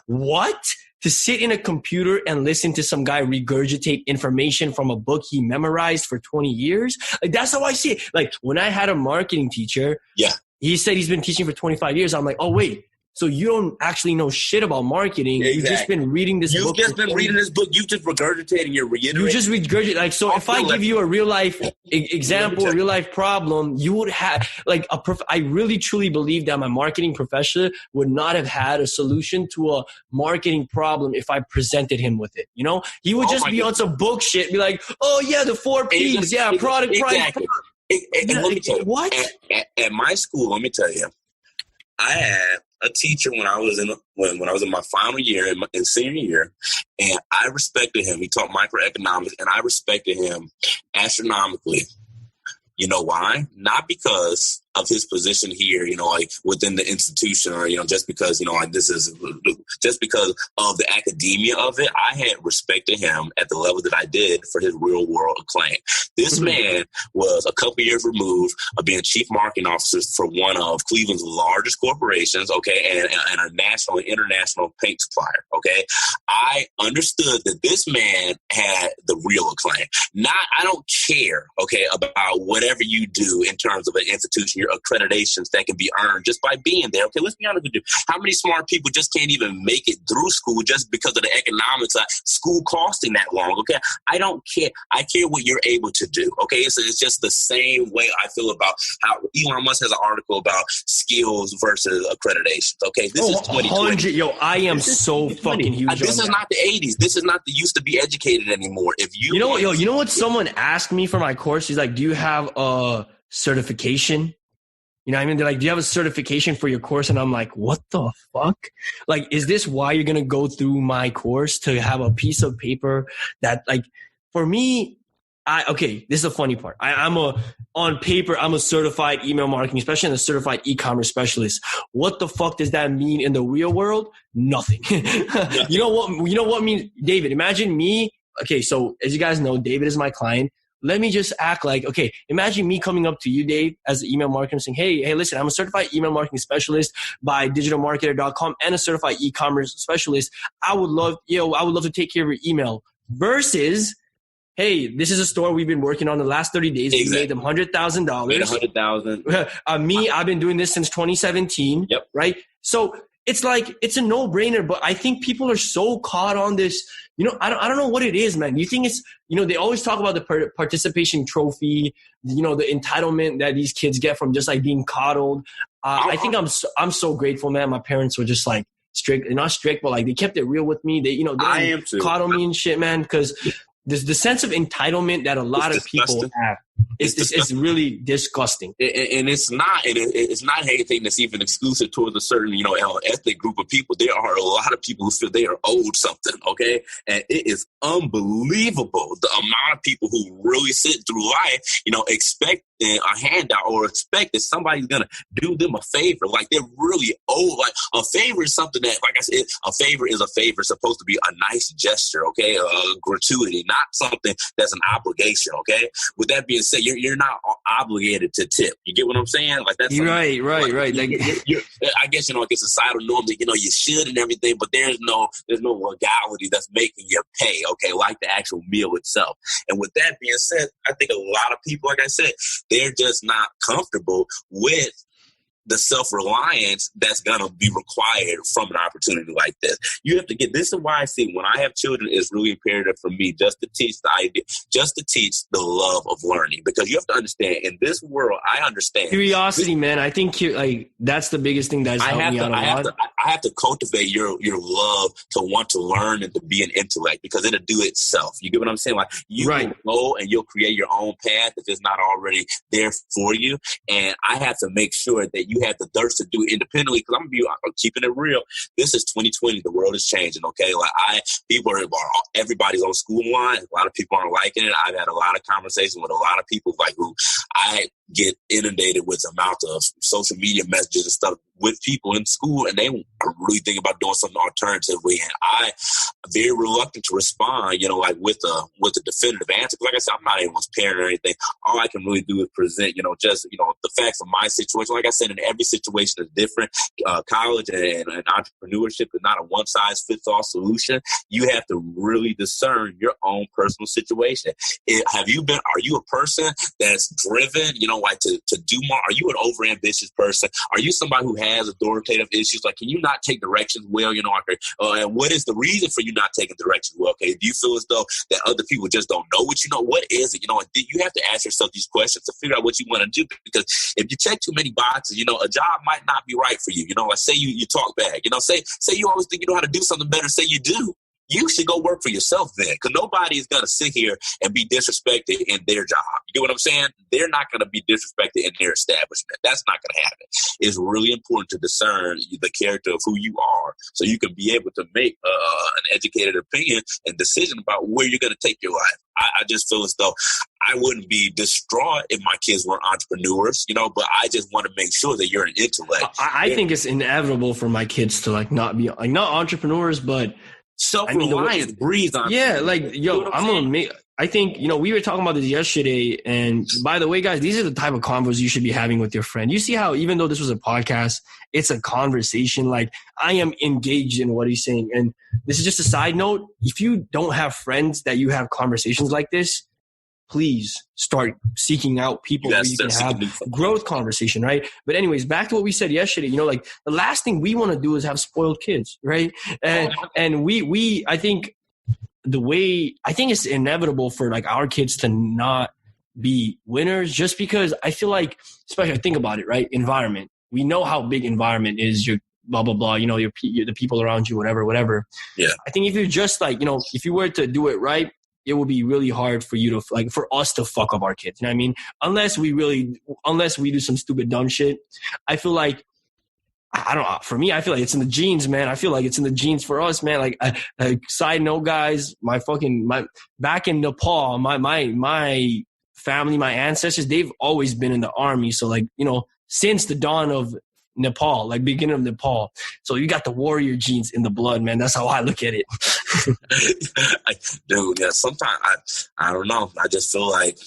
What? To sit in a computer and listen to some guy regurgitate information from a book he memorized for 20 years? Like, that's how I see it. Like, when I had a marketing teacher, he said he's been teaching for 25 years. I'm like, oh, wait. So you don't actually know shit about marketing. Exactly. You've just been reading this book. You've just been reading this book. You just regurgitating. You're reiterating. You just regurgitate. Like, so if I give you a real life example, a real life problem, you would have I really truly believe that my marketing professor would not have had a solution to a marketing problem if I presented him with it. He would just be on some book shit, be like, oh yeah, the 4 P's, product, price. And let me tell you, what? At my school, let me tell you, I had a teacher when I was in my final year in senior year, and I respected him. He taught microeconomics, and I respected him astronomically. You know why? Not because of his position here, you know, like within the institution, or, you know, just because, you know, like just because of the academia of it, I had respected him at the level that I did for his real world acclaim. This man was a couple years removed of being chief marketing officer for one of Cleveland's largest corporations, okay, and a national and international paint supplier, okay. I understood that this man had the real acclaim. I don't care, okay, about whatever you do in terms of an institution, your accreditations that can be earned just by being there. Okay, let's be honest with you. How many smart people just can't even make it through school just because of the economics of school costing that long? Okay, I don't care. I care what you're able to do. Okay, so it's just the same way I feel about how Elon Musk has an article about skills versus accreditations. Okay, this is 2020. Yo, I am so fucking huge. This is not the 80s. This is not the used to be educated anymore. If you know what someone asked me for my course? He's like, do you have a certification? You know what I mean? They're like, do you have a certification for your course? And I'm like, what the fuck? Like, is this why you're going to go through my course, to have a piece of paper that, like, for me, this is a funny part. On paper, I'm a certified email marketing, especially a certified e-commerce specialist. What the fuck does that mean in the real world? Nothing. You know what means, David, imagine me. Okay. So as you guys know, David is my client. Let me just act like, okay, imagine me coming up to you, Dave, as an email marketer saying, hey, listen, I'm a certified email marketing specialist by digitalmarketer.com and a certified e-commerce specialist. I would love to take care of your email. Versus, hey, this is a store we've been working on the last 30 days. Exactly. We made them $100,000. Made $100,000. I've been doing this since 2017. Yep. Right. So it's like, it's a no-brainer, but I think people are so caught on this. You know, I don't know what it is, man. You think it's, you know, they always talk about the participation trophy, you know, the entitlement that these kids get from just like being coddled. I think I'm so grateful, man. My parents were just like strict, not strict, but like they kept it real with me. They, you know, they didn't coddle me and shit, man. Because the sense of entitlement that a lot of people have. It's really disgusting, and it's not anything that's even exclusive towards a certain, you know, ethnic group of people. There are a lot of people who feel they are owed something, okay, and it is unbelievable the amount of people who really sit through life, you know, expect a handout or expect that somebody's gonna do them a favor. Like they're really owed. Like a favor is something that, like I said, a favor is a favor. It's supposed to be a nice gesture, okay, a gratuity, not something that's an obligation, okay. With that being said, you're not obligated to tip. You get what I'm saying? Like that's right. I guess, you know, like it's a societal norm that, you know, you should and everything, but there's no legality that's making you pay, okay, like the actual meal itself. And with that being said, I think a lot of people, like I said, they're just not comfortable with the self-reliance that's going to be required from an opportunity like this. You have to get, this is why I see when I have children, it's really imperative for me just to teach the idea, just to teach the love of learning, because you have to understand in this world, I understand. Curiosity, man. I think that's the biggest thing that's helped me out a lot. I have to cultivate your love to want to learn and to be an intellect, because it'll do itself. You get what I'm saying? Like you will go and you'll create your own path if it's not already there for you. And I have to make sure that you have the thirst to do it independently, because I'm keeping it real. This is 2020. The world is changing. Okay, like everybody's on school line. A lot of people aren't liking it. I've had a lot of conversations with a lot of people like who I get inundated with amounts of social media messages and stuff with people in school, and they are really thinking about doing something alternatively. And I'm very reluctant to respond, you know, like with a definitive answer. Like I said, I'm not anyone's parent or anything. All I can really do is present, you know, just, you know, the facts of my situation. Like I said, in every situation is different. College and entrepreneurship is not a one-size-fits-all solution. You have to really discern your own personal situation. Are you a person that's driven, you know, like to do more? Are you an overambitious person? Are you somebody who has authoritative issues? Like, can you not take directions well? You know, and what is the reason for you not taking directions well? Okay, do you feel as though that other people just don't know what you know? What is it? You know, you have to ask yourself these questions to figure out what you want to do. Because if you check too many boxes, you know, a job might not be right for you. You know, like say you talk bad. You know, say you always think you know how to do something better. Say you do. you should go work for yourself then, because nobody is going to sit here and be disrespected in their job. You get what I'm saying? They're not going to be disrespected in their establishment. That's not going to happen. It's really important to discern the character of who you are so you can be able to make an educated opinion and decision about where you're going to take your life. I just feel as though I wouldn't be distraught if my kids were entrepreneurs, but I just want to make sure that you're an intellect. I think it's inevitable for my kids to not be not entrepreneurs, but self-reliance breeds on. Yeah, I think, we were talking about this yesterday. And by the way, guys, these are the type of convos you should be having with your friend. You see how even though this was a podcast, it's a conversation. Like, I am engaged in what he's saying. And this is just a side note. If you don't have friends that you have conversations like this, please start seeking out people where you can have growth conversation, right? But anyways, back to what we said yesterday, the last thing we want to do is have spoiled kids, right? And I think it's inevitable for our kids to not be winners, just because I feel like, especially think about it, right? Environment. We know how big environment is, your blah, blah, blah, the people around you, whatever. Yeah. I think if you're just if you were to do it right, it would be really hard for you to for us to fuck up our kids. You know what I mean? Unless we do some stupid dumb shit. I feel like, I don't know. For me, I feel like it's in the genes, man. I feel like it's in the genes for us, man. Side note, guys, back in Nepal, my family, my ancestors, they've always been in the army. So since the dawn of Nepal, beginning of Nepal. So you got the warrior genes in the blood, man. That's how I look at it. Dude, yeah, sometimes I don't know. I just feel like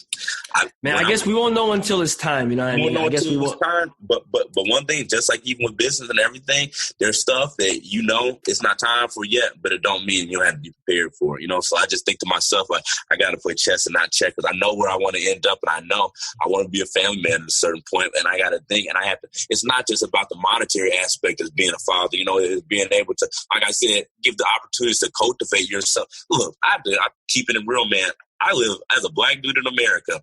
I guess we won't know until it's time. You know what I mean? I guess we won't. Time, but one thing, just like even with business and everything, there's stuff that it's not time for yet, but it don't mean you don't have to be prepared for it. So I just think to myself, I got to play chess and not checkers. I know where I want to end up, and I know I want to be a family man at a certain point, and I got to think, and I have to. It's not just about the monetary aspect of being a father. It's being able to, like I said, give the opportunities to cultivate yourself. Look, I'm keeping it real, man. I live as a black dude in America.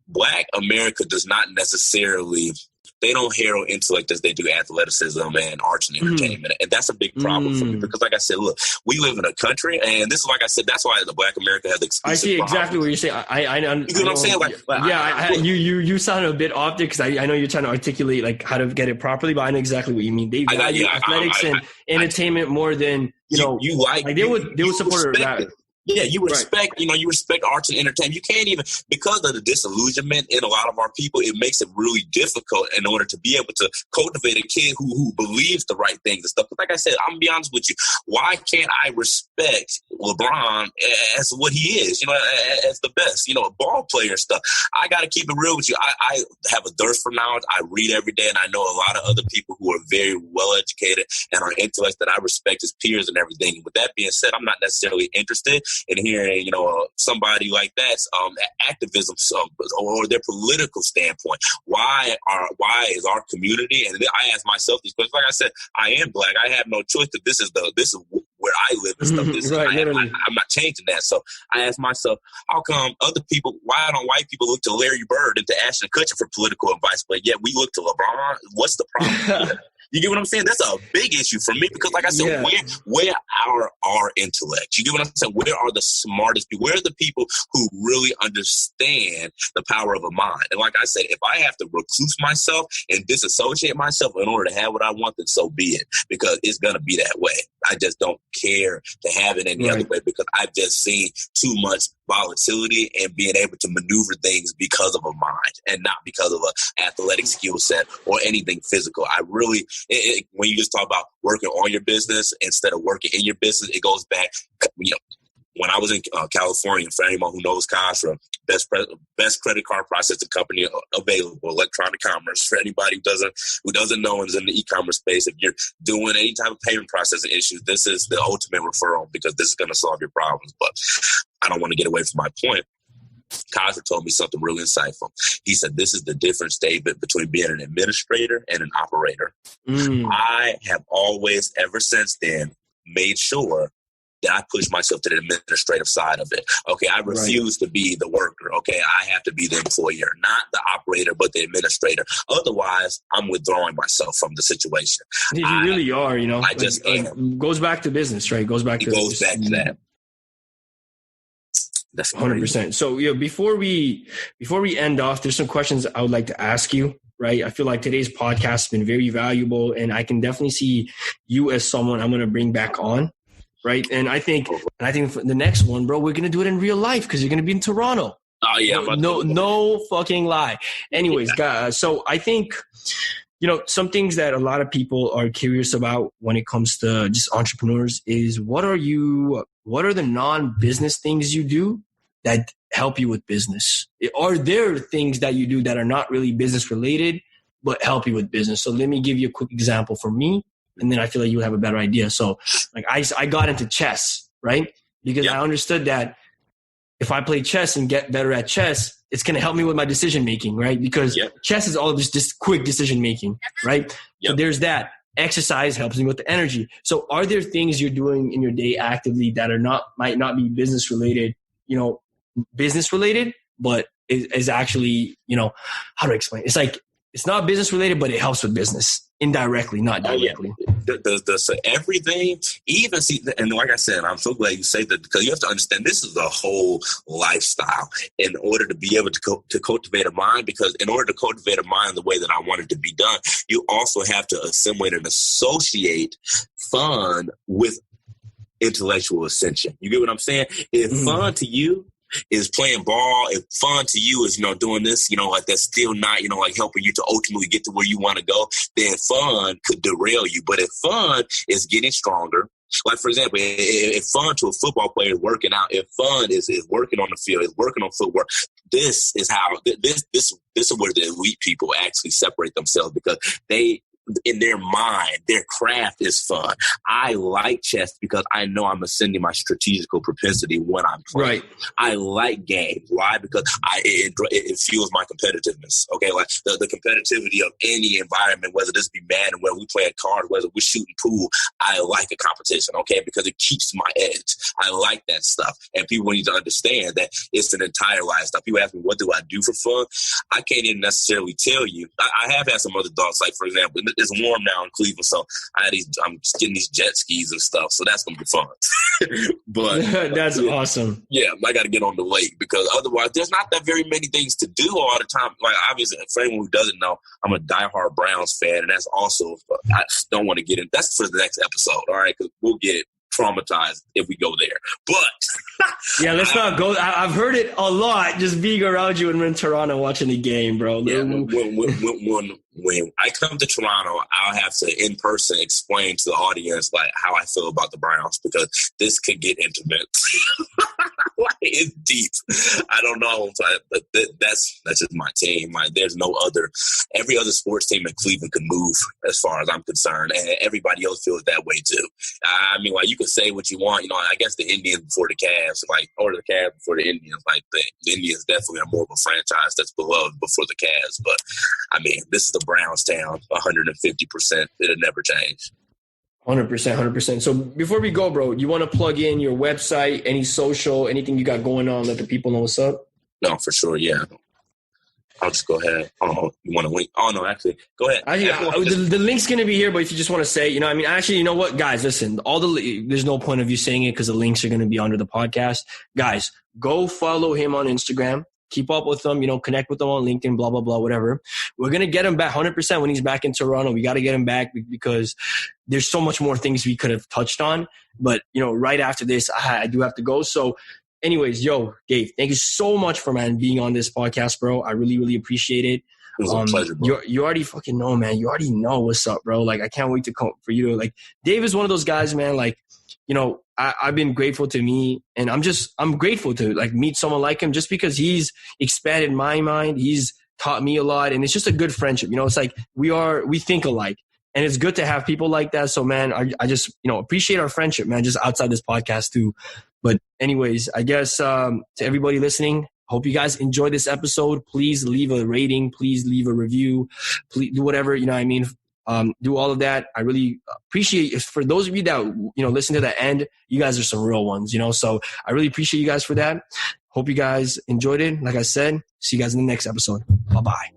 Black America does not necessarily, they don't herald intellect as they do athleticism and arts and entertainment. And that's a big problem for me because, like I said, look, we live in a country, and this is, like I said, that's why the Black America has exclusive. I see exactly what you're saying. You know what I'm saying? You sound a bit off there because I know you're trying to articulate how to get it properly, but I know exactly what you mean. They value athletics and entertainment more than they would support that. Yeah, you respect, you respect arts and entertainment. You can't even, because of the disillusionment in a lot of our people, it makes it really difficult in order to be able to cultivate a kid who believes the right things and stuff. But like I said, I'm going to be honest with you. Why can't I respect LeBron as what he is, as the best, a ball player and stuff? I got to keep it real with you. I have a thirst for knowledge. I read every day, and I know a lot of other people who are very well educated and are intellects that I respect as peers and everything. And with that being said, I'm not necessarily interested in hearing, somebody like that's activism or their political standpoint. Why is our community? And I ask myself these questions. Like I said, I am black. I have no choice. That this is where I live and stuff. I'm not changing that. So I ask myself, how come why don't white people look to Larry Bird and to Ashton Kutcher for political advice, but yet we look to LeBron? What's the problem? You get what I'm saying? That's a big issue for me because, like I said, where are our intellects? You get what I'm saying? Where are the smartest people? Where are the people who really understand the power of a mind? And like I said, if I have to recluse myself and disassociate myself in order to have what I want, then so be it, because it's going to be that way. I just don't care to have it any other way because I've just seen too much volatility and being able to maneuver things because of a mind and not because of an athletic skill set or anything physical. I really, when you just talk about working on your business instead of working in your business, it goes back, when I was in California, for anyone who knows Contra, best credit card processing company available, electronic commerce. For anybody who doesn't know and is in the e-commerce space, if you're doing any type of payment processing issues, this is the ultimate referral because this is going to solve your problems. But I don't want to get away from my point. Contra told me something really insightful. He said, this is the difference, David, between being an administrator and an operator. I have always, ever since then, made sure then I push myself to the administrative side of it. Okay, I refuse to be the worker. Okay, I have to be the employer, not the operator, but the administrator. Otherwise, I'm withdrawing myself from the situation. You really are, you know. I just am. Goes back to business, right? Goes back to that. That's 100%. So, before we end off, there's some questions I would like to ask you, right? I feel like today's podcast has been very valuable, and I can definitely see you as someone I'm going to bring back on, right? And I think for the next one, bro, we're going to do it in real life because you're going to be in Toronto. Oh, yeah. No fucking lie. Anyways, guys, so I think, some things that a lot of people are curious about when it comes to just entrepreneurs is what are the non-business things you do that help you with business? Are there things that you do that are not really business related, but help you with business? So let me give you a quick example for me, and then I feel like you have a better idea. So like I got into chess, right? Because I understood that if I play chess and get better at chess, it's going to help me with my decision making, right? Because chess is all of this quick decision making, right? So there's that. Exercise helps me with the energy. So are there things you're doing in your day actively that might not be business related, but is actually, how do I explain? It's like, it's not business related, but it helps with business indirectly, not directly. So everything, even see, and like I said, I'm so glad you say that, because you have to understand this is a whole lifestyle in order to be able to cultivate a mind. Because in order to cultivate a mind the way that I want it to be done, you also have to assimilate and associate fun with intellectual ascension. You get what I'm saying? If fun to you is playing ball, if fun to you is, doing this, like that's still not, like helping you to ultimately get to where you want to go, then fun could derail you. But if fun is getting stronger, like for example, if fun to a football player is working out, if fun is working on the field, is working on footwork, this is where the elite people actually separate themselves, because they, in their mind, their craft is fun. I like chess because I know I'm ascending my strategical propensity when I'm playing. Right. I like games. Why? Because it fuels my competitiveness. Okay, like the competitivity of any environment, whether this be Madden, whether we play a card, whether we're shooting pool, I like a competition. Okay, because it keeps my edge. I like that stuff, and people need to understand that it's an entire lifestyle. People ask me, what do I do for fun? I can't even necessarily tell you. I have had some other thoughts, like for example, it's warm now in Cleveland, so I'm getting these jet skis and stuff, so that's gonna be fun. But that's awesome. Yeah, I got to get on the lake, because otherwise there's not that very many things to do all the time. Like obviously, for anyone who doesn't know, I'm a diehard Browns fan, and that's also, I don't want to get in. That's for the next episode, all right? Because we'll get traumatized if we go there. But yeah, let's not go. I've heard it a lot just being around you when we're in Toronto watching the game, bro. Yeah, when I come to Toronto, I'll have to in person explain to the audience like how I feel about the Browns, because this could get intimate. It's deep. I don't know, but that's just my team. Like, there's no other. Every other sports team in Cleveland could move, as far as I'm concerned, and everybody else feels that way too. I mean, like, you can say what you want. I guess the Indians before the Cavs, or the Cavs before the Indians. Like, the Indians definitely are more of a franchise that's beloved before the Cavs. But I mean, this is the Browns town, 150%. It'll never change. 100%. So before we go, bro, you want to plug in your website, any social, anything you got going on, let the people know what's up? No, for sure. Yeah. I'll just go ahead. Oh, you want to link? Oh, no, actually, go ahead. The link's going to be here, but if you just want to say, actually, you know what, guys, listen, there's no point of you saying it because the links are going to be under the podcast. Guys, go follow him on Instagram. Keep up with them, connect with them on LinkedIn, blah, blah, blah, whatever. We're going to get him back 100% when he's back in Toronto. We got to get him back because there's so much more things we could have touched on. But, right after this, I do have to go. So anyways, Dave, thank you so much for, being on this podcast, bro. I really, really appreciate it. It was a pleasure, bro. You already fucking know, man. You already know what's up, bro. Like, I can't wait for you to, Dave is one of those guys, man, I've been grateful to me, and I'm grateful to meet someone like him just because he's expanded my mind. He's taught me a lot, and it's just a good friendship. It's like we think alike, and it's good to have people like that. So, man, I just, appreciate our friendship, man, just outside this podcast too. But anyways, I guess to everybody listening, hope you guys enjoyed this episode. Please leave a rating. Please leave a review. Please do whatever, do all of that. I really appreciate it. For those of you that, listen to the end, you guys are some real ones, so I really appreciate you guys for that. Hope you guys enjoyed it. Like I said, see you guys in the next episode. Bye-bye.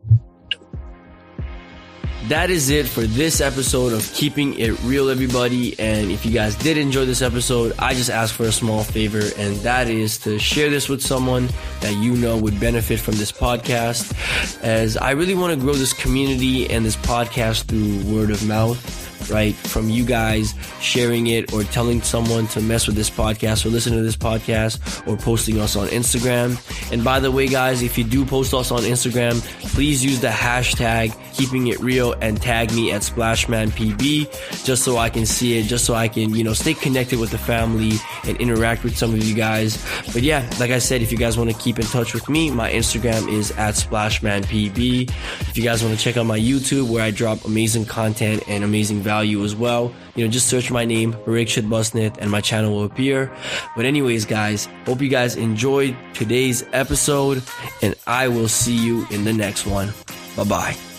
That is it for this episode of Keeping It Real, everybody. And if you guys did enjoy this episode, I just ask for a small favor, and that is to share this with someone that you know would benefit from this podcast, as I really want to grow this community and this podcast through word of mouth. Right, from you guys sharing it or telling someone to mess with this podcast or listen to this podcast or posting us on Instagram. And by the way, guys, if you do post us on Instagram, please use the hashtag Keeping It Real and tag me at SplashmanPB, just so I can see it, just so I can, stay connected with the family and interact with some of you guys. But yeah, like I said, if you guys want to keep in touch with me, my Instagram is at SplashmanPB. If you guys want to check out my YouTube, where I drop amazing content and amazing value as well, just search my name, Parikshit Busnit, and my channel will appear. But anyways, guys, hope you guys enjoyed today's episode, and I will see you in the next one. Bye-bye.